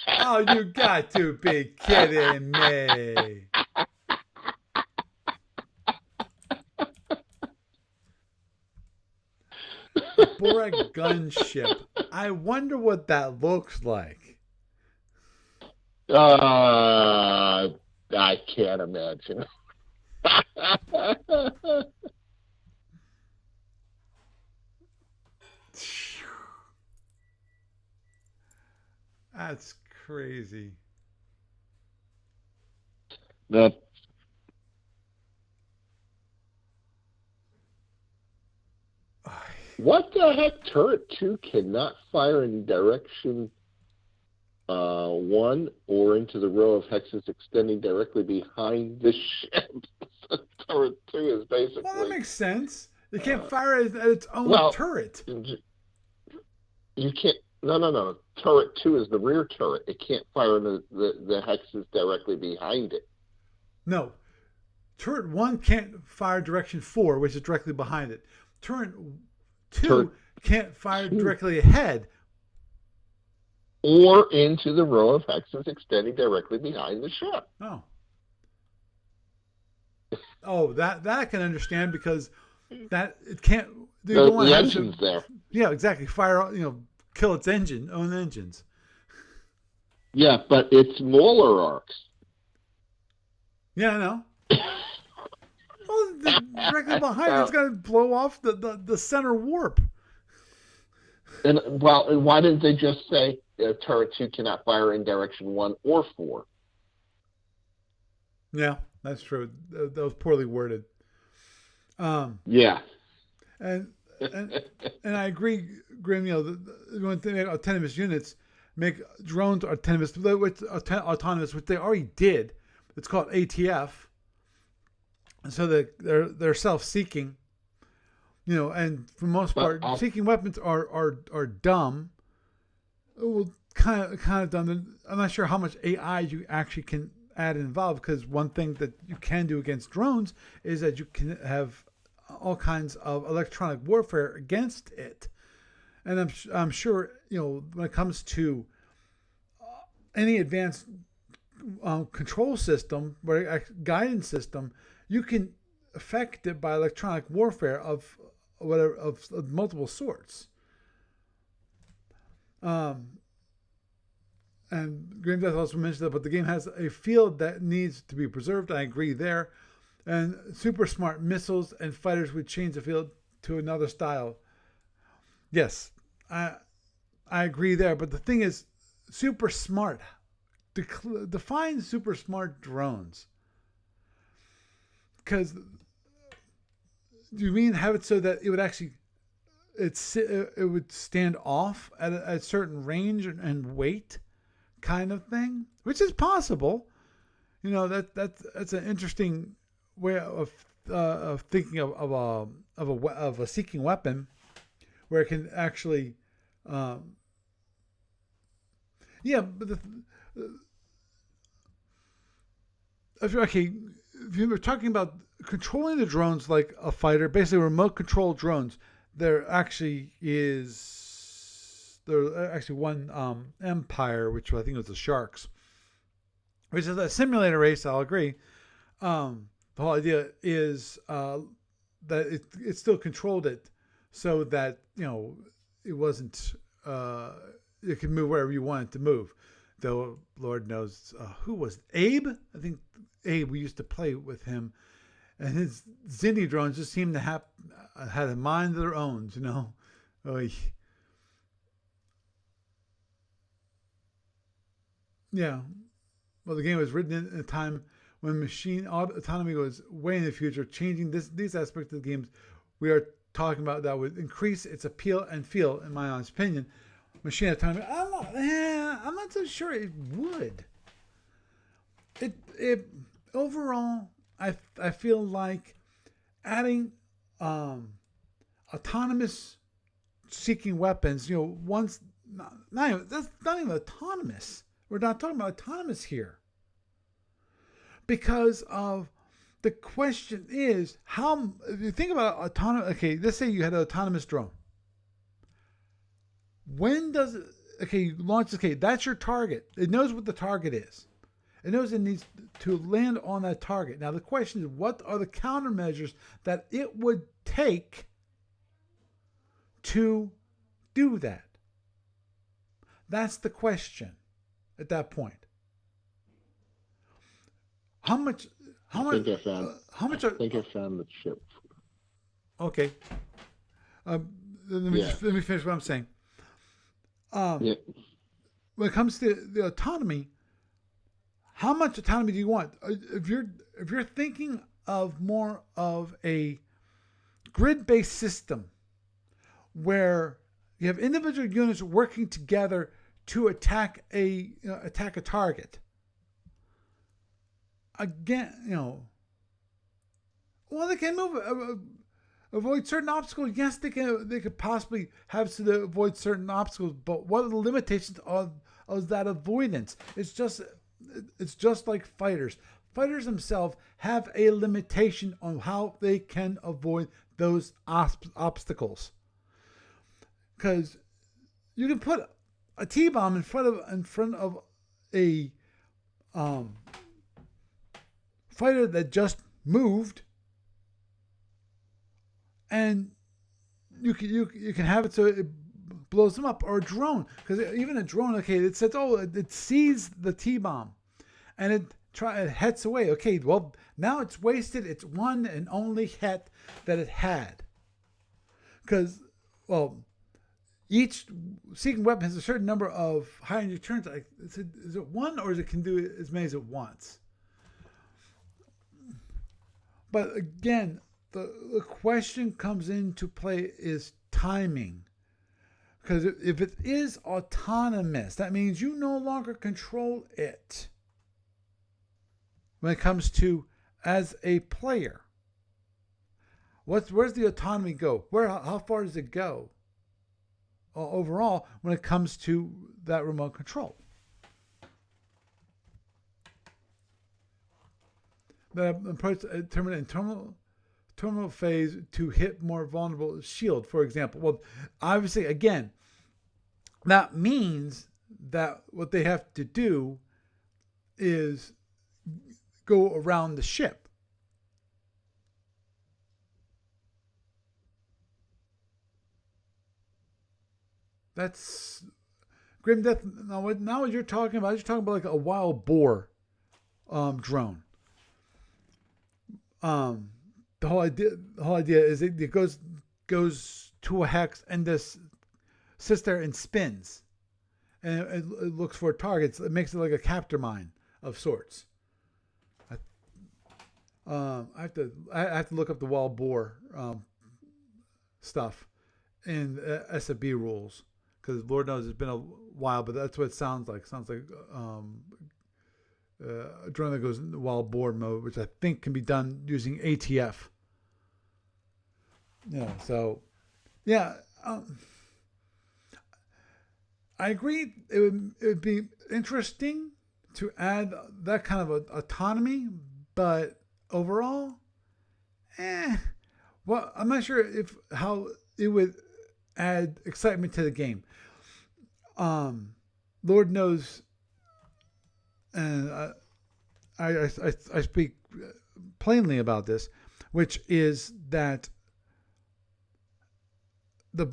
Oh, you got to be kidding me. Borak gunship. I wonder what that looks like. I can't imagine. That's crazy. That what the heck? Turret 2 cannot fire in direction 1 or into the row of hexes extending directly behind the ship. So turret 2 is basically. Well, that makes sense. It can't fire at its own turret. You can't. No. Turret 2 is the rear turret. It can't fire in the hexes directly behind it. No. Turret 1 can't fire direction 4, which is directly behind it. Turret 2 can't fire directly ahead. Or into the row of hexes extending directly behind the ship. Oh, that I can understand because that it can't. The engine's there. Yeah, exactly. Fire, kill its own engines. Yeah, but it's smaller arcs. Yeah, I know. Well, directly behind it's going to blow off the center warp. And why didn't they just say turret 2 cannot fire in direction 1 or 4? Yeah, that's true. That was poorly worded. Yeah. And I agree, Grim. When they make autonomous units, make drones autonomous, which they already did. It's called ATF. And so they're self-seeking. And for the most part, seeking weapons are dumb. Well, kind of dumb. I'm not sure how much AI you actually can add and involve, because one thing that you can do against drones is that you can have all kinds of electronic warfare against it. And I'm sure when it comes to any advanced control system or a guidance system, you can affect it by electronic warfare of whatever of multiple sorts. And Graham Death also mentioned that, but the game has a field that needs to be preserved. I agree there. And super smart missiles and fighters would change the field to another style. Yes, I agree there. But the thing is, super smart. Define super smart drones. Because do you mean have it so that it would actually it would stand off at a certain range and weight, kind of thing, which is possible. You know, that's an interesting way of thinking of a seeking weapon, where it can actually, yeah. But if you were talking about controlling the drones like a fighter, basically remote control drones, there actually one Empire, which I think was the Sharks, which is a simulator race. I'll agree. The whole idea is that it still controlled it so that it wasn't it could move wherever you want it to move. Though Lord knows who was it? Abe. I think Abe. We used to play with him, and his Zinni drones just seemed to have had a mind of their own. Oy. Yeah. Well, the game was written in a time when machine autonomy was way in the future, changing these aspects of the games we are talking about that would increase its appeal and feel, in my honest opinion. Machine autonomy, I'm not so sure it would. It overall, I feel like adding autonomous seeking weapons, once that's not even autonomous. We're not talking about autonomous here. Because of the question is, how, if you think about autonomous, okay, let's say you had an autonomous drone. When does it, you launch, that's your target. It knows what the target is. It knows it needs to land on that target. Now the question is, what are the countermeasures that it would take to do that? That's the question at that point. How much? I think I found the chip. Okay. Let me finish what I'm saying. When it comes to the autonomy, how much autonomy do you want? If you're thinking of more of a grid-based system where you have individual units working together to attack a target. Again, well, they can move, avoid certain obstacles. Yes, they could possibly have to avoid certain obstacles, but what are the limitations of that avoidance? It's just like fighters. Fighters themselves have a limitation on how they can avoid those obstacles. Because you can put a T-bomb in front of a fighter that just moved, and you can have it so it blows them up, or a drone, because even a drone, it says, it sees the T-bomb and it heads away. Okay, well, now it's wasted its one and only hit that it had, because each seeking weapon has a certain number of high energy turns. Is it one, or it can do as many as it wants? But again, the question comes into play is timing. Because if it is autonomous, that means you no longer control it when it comes to as a player. Where's the autonomy go? How far does it go overall when it comes to that remote control? The approach determine terminal phase to hit more vulnerable shield, for example. Well, obviously, again, that means that what they have to do is go around the ship. That's Grim Death. Now what you're talking about? You're talking about like a wild boar drone. The whole idea is it goes to a hex and this sits there and spins, and it looks for targets. It makes it like a capture mine of sorts. I have to look up the wild boar stuff in SFB rules, because Lord knows it's been a while, but that's what it sounds like. It sounds like a drone that goes into wild boar mode, which I think can be done using ATF. Yeah, so yeah, I agree. It would be interesting to add that kind of autonomy, but overall, well, I'm not sure how it would add excitement to the game. Lord knows, and I speak plainly about this, which is that the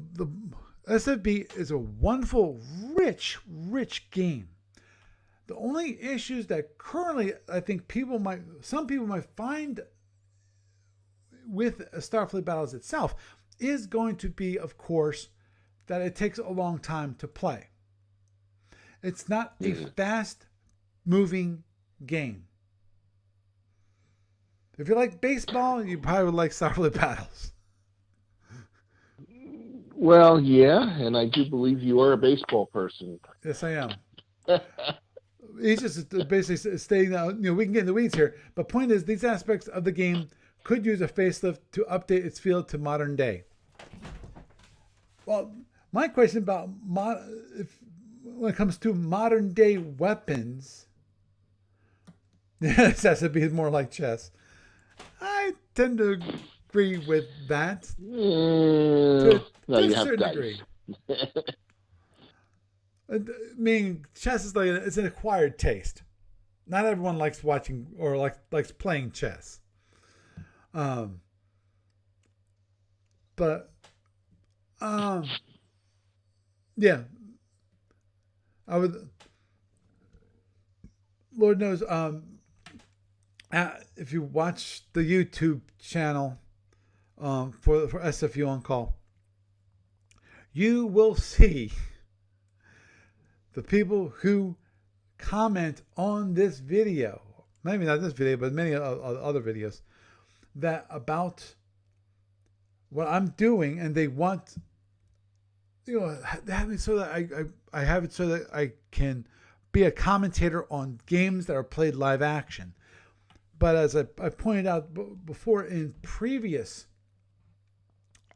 SFB is a wonderful, rich game. The only issues that currently I think some people might find with Starfleet Battles itself is going to be, of course, that it takes a long time to play. It's not a fast moving game. If you like baseball, you probably would like Starfleet Battles. Well, yeah, and I do believe you are a baseball person. Yes, I am. He's just basically stating that, we can get in the weeds here, but point is, these aspects of the game could use a facelift to update its feel to modern day. Well, my question about when it comes to modern day weapons, this has to be more like chess. I tend to agree with that to a certain degree. I mean, chess is it's an acquired taste. Not everyone likes watching or likes playing chess. Yeah, I would. Lord knows, if you watch the YouTube channel for SFU on Call, you will see the people who comment on this video, maybe not this video, but many other videos, that about what I'm doing, and they want, have it so that I have it so that I can be a commentator on games that are played live action. But as I pointed out before in previous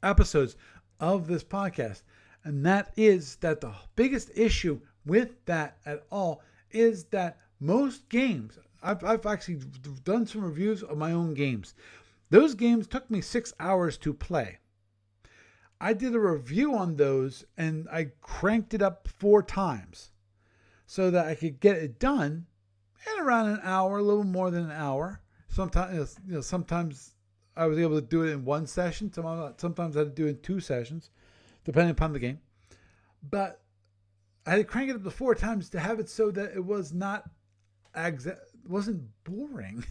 episodes of this podcast, and that is that the biggest issue with that at all is that most games, I've actually done some reviews of my own games. Those games took me 6 hours to play. I did a review on those and I cranked it up 4 times so that I could get it done in around an hour, a little more than an hour. Sometimes I was able to do it in 1 session. Sometimes I had to do it in 2 sessions, depending upon the game. But I had to crank it up to 4 times to have it so that it was wasn't boring.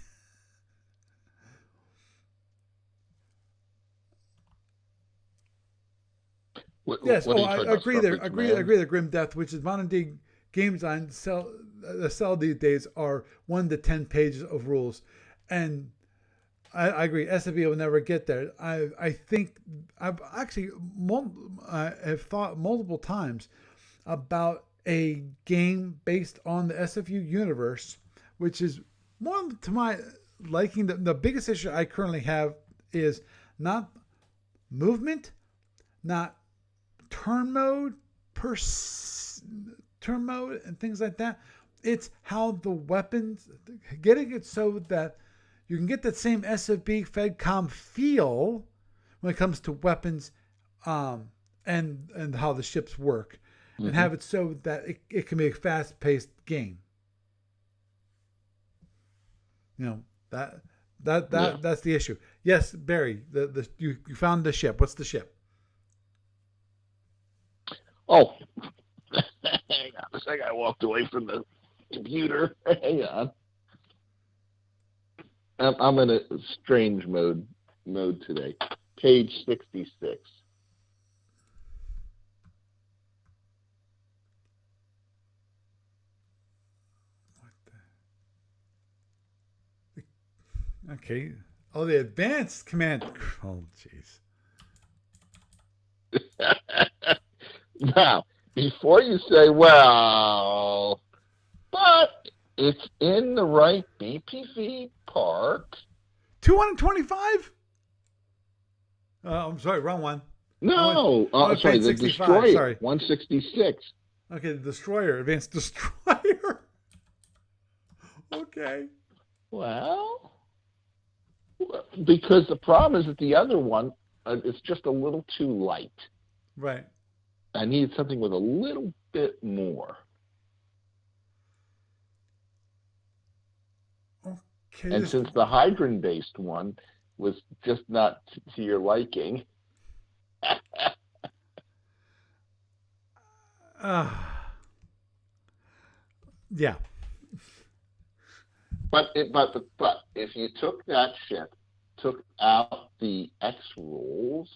Yes, I agree there. I agree that Grim Death, which is modern day game design, sell these days are 1 to 10 pages of rules, and I agree. SFU will never get there. I think I've actually have thought multiple times about a game based on the SFU universe, which is more to my liking. The biggest issue I currently have is not movement, not turn mode and things like that. It's how the weapons, getting it so that you can get that same SFB FedCom feel when it comes to weapons, and how the ships work, and have it so that it can be a fast-paced game. That's the issue. Yes, Barry, you found the ship. What's the ship? Oh, hang on a second. I walked away from the computer. Hang on. I'm in a strange mode today. Page 66. Okay. Oh, the advanced command. Oh, jeez. Now, before you say, well, but it's in the right BPV park. 225? I'm sorry, wrong one. No, sorry, the 65. Destroyer, Sorry. 166. Okay, the Destroyer, Advanced Destroyer. Okay. Well, because the problem is that the other one is just a little too light. Right. I needed something with a little bit more. Okay. And since the hydrogen-based one was just not to your liking. Yeah. But if you took that ship, took out the X rules,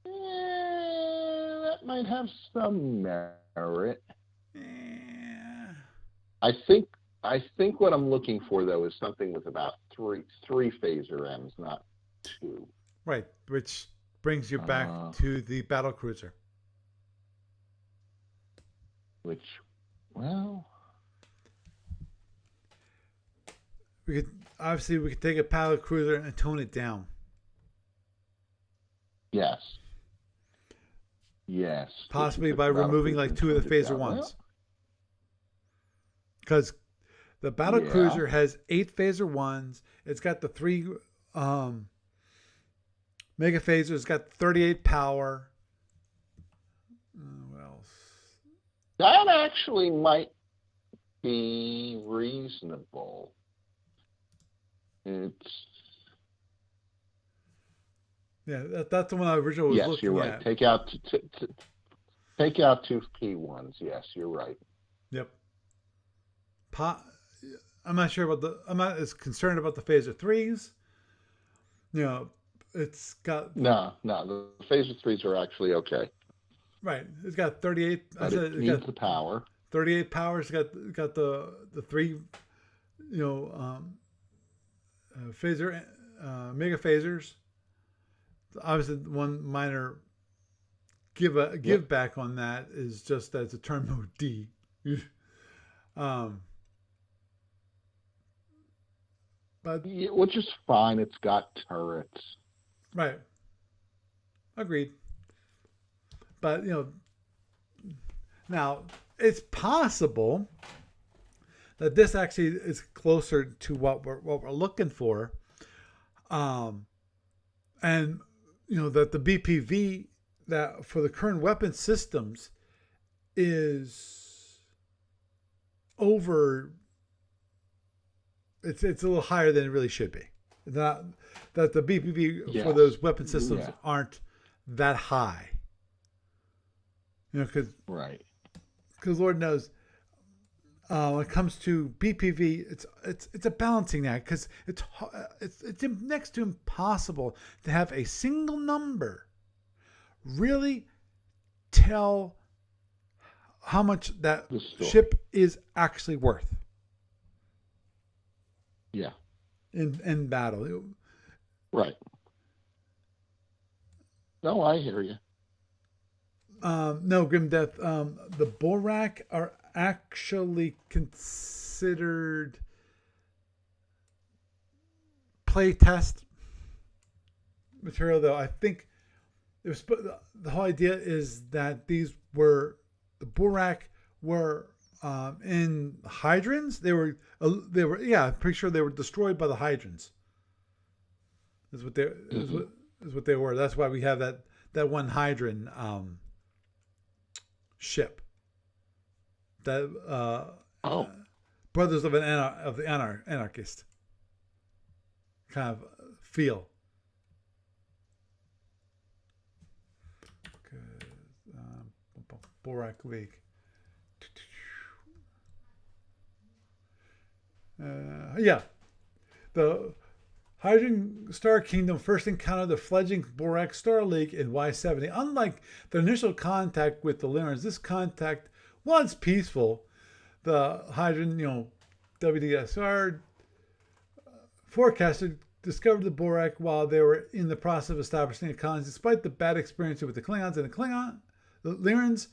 that might have some merit. Yeah. I think what I'm looking for though is something with about three phaser M's, not two. Right, which brings you back to the battle cruiser. Which, well, we could take a battle cruiser and tone it down. Yes. Possibly by removing like two of the phaser ones. Because the battle cruiser has 8 phaser ones. It's got the 3 mega phasers. It's got 38 power. What else? That actually might be reasonable. That's the one I originally was looking at. Yes, you're right. Take out 2 P1s. Yes, you're right. Yep. I'm not sure about I'm not as concerned about the phaser 3s. It's got no. The phaser 3s are actually okay. Right. It's got 38. But it needs the power. 38 power. It's got the 3, phaser, mega phasers. Obviously, one minor give back on that is just that it's a turn mode D. But which is fine. It's got turrets. Right. Agreed. But now it's possible that this actually is closer to what we're looking for, and that the BPV that for the current weapon systems is over. It's a little higher than it really should be. That the BPV for those weapon systems aren't that high. Because Lord knows, when it comes to BPV, it's a balancing act because it's next to impossible to have a single number really tell how much that ship is actually worth. Yeah. In battle. Right. No, I hear you. No, Grim Death. The Borak are actually considered play test material, though. I think it was the whole idea is that the Borak were in hydrants. They were pretty sure they were destroyed by the hydrants. Is what they were. That's why we have that one hydran ship. That Brothers of the Anarchist kind of feel. Borak leak. Yeah, the Hydrogen Star Kingdom first encountered the fledgling Borak star leak in Y70. Unlike their initial contact with the Lyrans, this contact was peaceful. The Hydrogen, WDSR forecaster discovered the Borak while they were in the process of establishing a colony. Despite the bad experience with the Klingons and the Lyrans,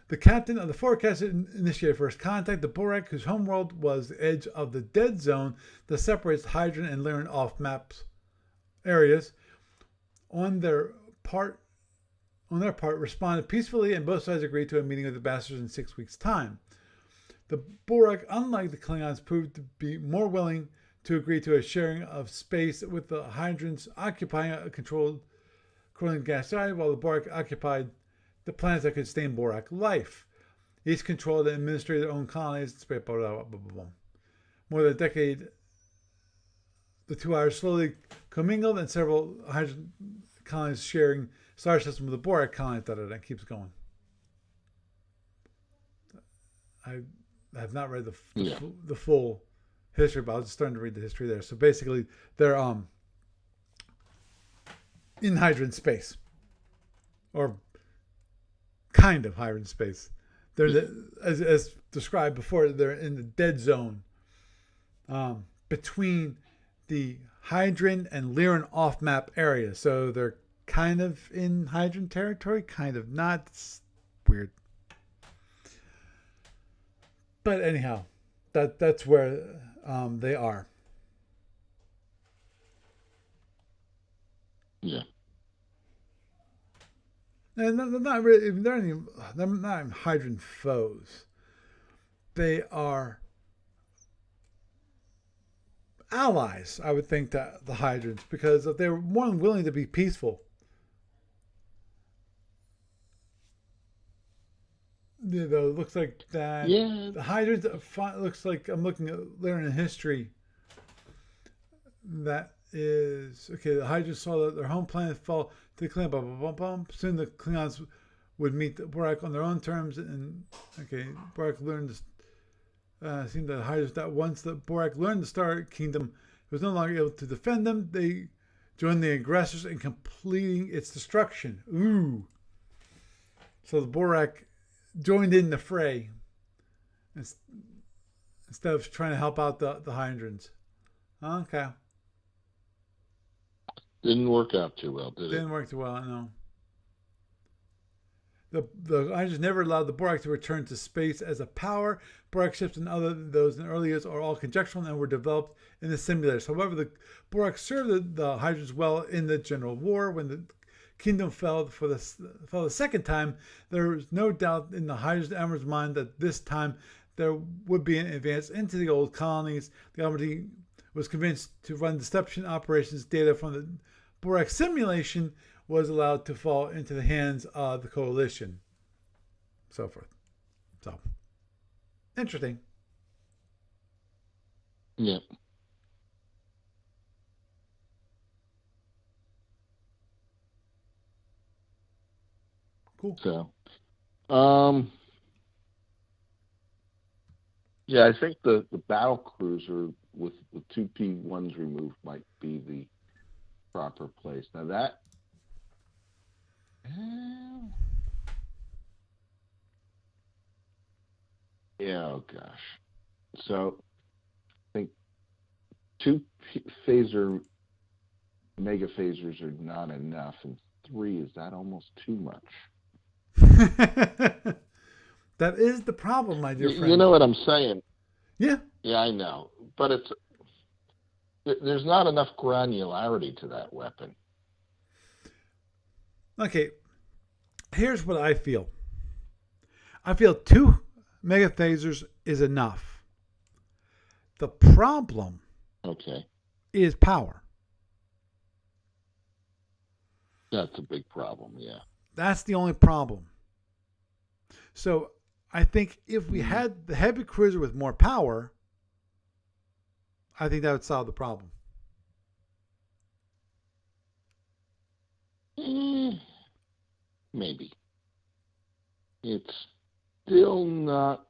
the captain of the forecaster initiated first contact. The Borak, whose homeworld was the edge of the dead zone that separates Hydrogen and Lyran off maps areas, on their part, responded peacefully, and both sides agreed to a meeting of the bastards in 6 weeks' time. The Borak, unlike the Klingons, proved to be more willing to agree to a sharing of space, with the Hydrons occupying a controlled gas giant, while the Borak occupied the planets that could sustain Borak life. Each controlled and administered their own colonies. More than a decade, the two islands slowly commingled, and several Hydrogen colonies sharing star system with the Borak colony. That keeps going. I have not read the full history, but I was just starting to read the history there. So basically, they're in Hydrogen space, or kind of Hydrogen space. They're as described before. They're in the dead zone between the Hydrogen and Lyran off-map areas. So they're kind of in Hydrogen territory, kind of not. It's weird. But anyhow, that's where they are. Yeah. And they're not really. They're not even Hydrogen foes. They are allies, I would think, to the Hydrons, because they were more than willing to be peaceful. It looks like that. Yeah. The Hydrons looks like, I'm looking at Lyran history. That is okay. The Hydrons saw that their home planet fall to the Klingons. Soon the Klingons would meet the Borak on their own terms, and Borak learned. Seemed that Hydrons that once the Borak learned the Star Kingdom, it was no longer able to defend them. They joined the aggressors in completing its destruction. Ooh. So the Borak joined in the fray instead of trying to help out the Hydrons. Okay. Didn't work out too well, did it? Didn't work too well, no. The Hydrons never allowed the Borak to return to space as a power. Borak ships and other than those in the early years are all conjectural and were developed in the simulators. However, the Borak served the Hydrons well in the General War. When the kingdom fell the second time, there was no doubt in the Hydrons Admiral's mind that this time there would be an advance into the old colonies. The Admiralty was convinced to run deception operations. Data from the Borak simulation was allowed to fall into the hands of the coalition. So forth. So, interesting. Yeah. Cool. So, yeah, I think the battle cruiser with the two P1s removed might be the proper place. Now that, yeah, oh gosh. So I think two mega phasers are not enough, and 3, is that almost too much? That is the problem, my dear friend. You know what I'm saying? Yeah. Yeah, I know. But there's not enough granularity to that weapon. Okay. Here's what I feel. I feel 2 mega phasers is enough. The problem is power. That's a big problem, yeah. That's the only problem. So I think if we had the heavy cruiser with more power, I think that would solve the problem. Maybe. it's still not.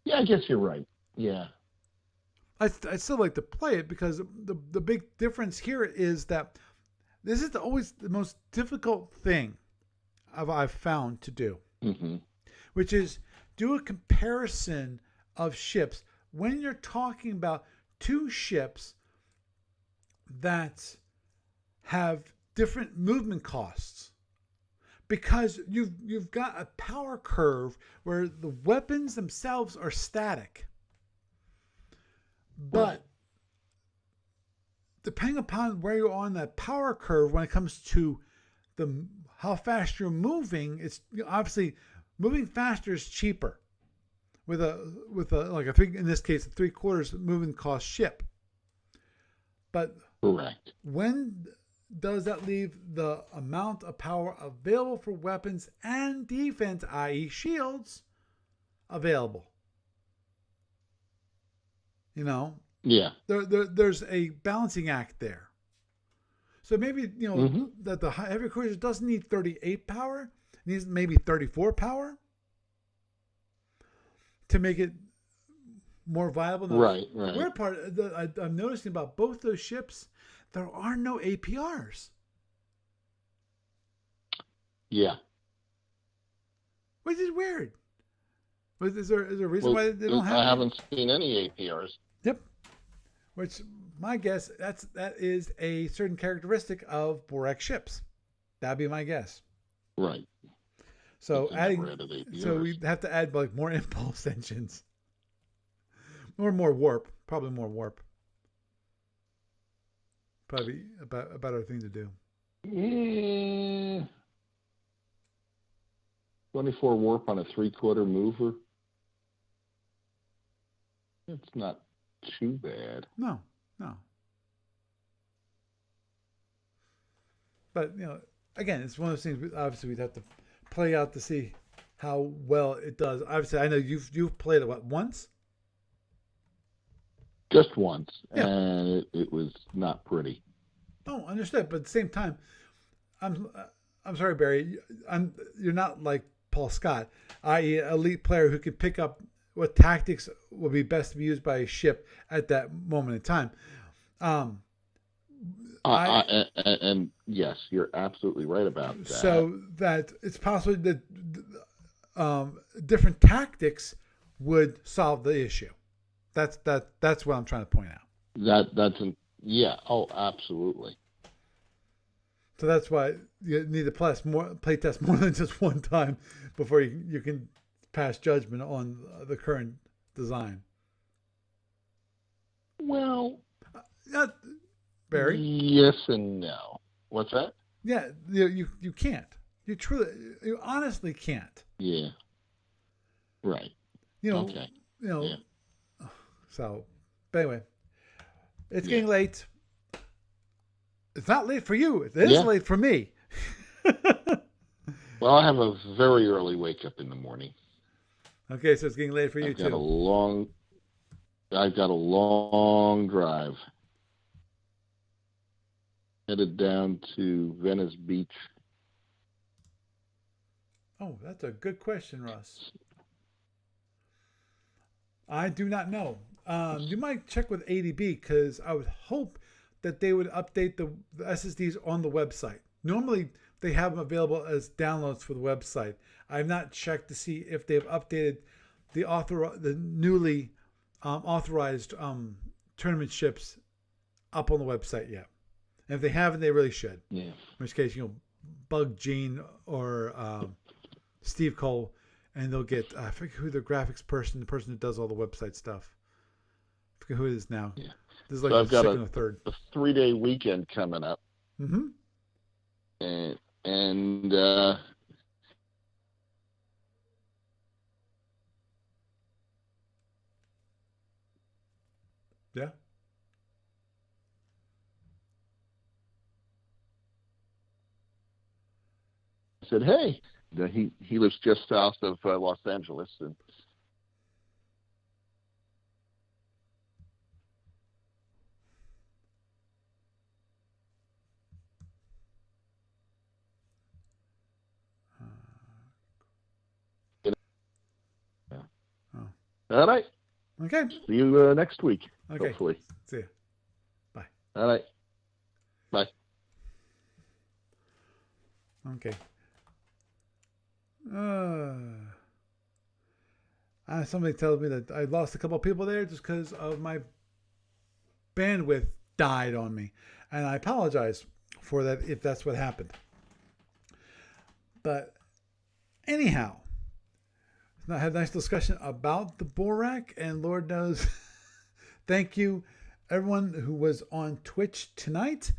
Yeah, I guess you're right. Yeah. I still like to play it because the big difference here is that this is always the most difficult thing I've found to do, Mm-hmm. which is do a comparison of ships when you're talking about two ships that have different movement costs, because you've got a power curve where the weapons themselves are static, Right. but depending upon where you're on that power curve when it comes to the how fast you're moving, it's obviously moving faster is cheaper with a like a three, in this case a 3/4 moving cost ship. But Correct. when does that leave the amount of power available for weapons and defense, i.e., shields, available? You know, Yeah. there's a balancing act there. So maybe Mm-hmm. that the heavy cruiser doesn't need 38 power, it needs maybe 34 power to make it more viable. Now, Right. the Right. weird part that I'm noticing about both those ships, there are no APRs, Yeah. which is weird. But is there a reason Well, why they don't have I it? haven't seen any APRs. Yep. Which my guess that is a certain characteristic of Borak ships. That'd be my guess. Right. So They adding, never added APRs. so we have to add like more impulse engines, or more warp. Probably more warp. Probably a better thing to do. 24 warp on a 3/4 mover. It's not too bad. No. But again, it's one of those things. Obviously, we'd have to play out to see how well it does. Obviously, I know you've played it once. Just once, Yeah. and it was not pretty. Oh, understood. But at the same time, I'm sorry, Barry. You're not like Paul Scott, i.e., elite player who can pick up what tactics will be best to be used by a ship at that moment in time. And yes, you're absolutely right about that. So that it's possible that different tactics would solve the issue. That's what I'm trying to point out. Yeah. Oh, absolutely. So that's why you need to play test more than just one time before you can pass judgment on the current design. Well, Barry? Yes and no. What's that? Yeah, you can't. You honestly can't. Yeah. Right. Okay. Yeah. So, but anyway, it's getting late. It's not late for you. It is late for me. Well, I have a very early wake up in the morning. Okay, so it's getting late for you too. I've got a long drive. Headed down to Venice Beach. Oh, that's a good question, Russ. I do not know. You might check with ADB because I would hope that they would update the SSDs on the website. Normally, they have them available as downloads for the website. I've not checked to see if they've updated the newly authorized tournament ships up on the website yet. And if they haven't, they really should. Yeah. In which case, bug Gene or Steve Cole, and they'll get, I forget who the graphics person, the person who does all the website stuff. I forget who it is now. Yeah. This is like so I've got second or third. a 3-day weekend coming up. Mm-hmm. And yeah. I said, hey, he lives just south of Los Angeles, and All right. Okay. See you next week. Okay. Hopefully. See ya. Bye. All right. Bye. Okay. Somebody tells me that I lost a couple of people there just because of my bandwidth died on me. And I apologize for that if that's what happened. But anyhow, I had a nice discussion about the Borak, and Lord knows, thank you everyone who was on Twitch tonight.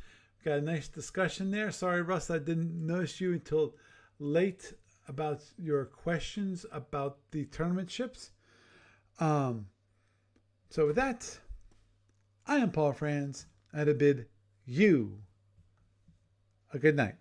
Got a nice discussion there. Sorry, Russ, I didn't notice you until late about your questions about the tournament ships. So with that, I am Paul Franz, and I bid you a good night.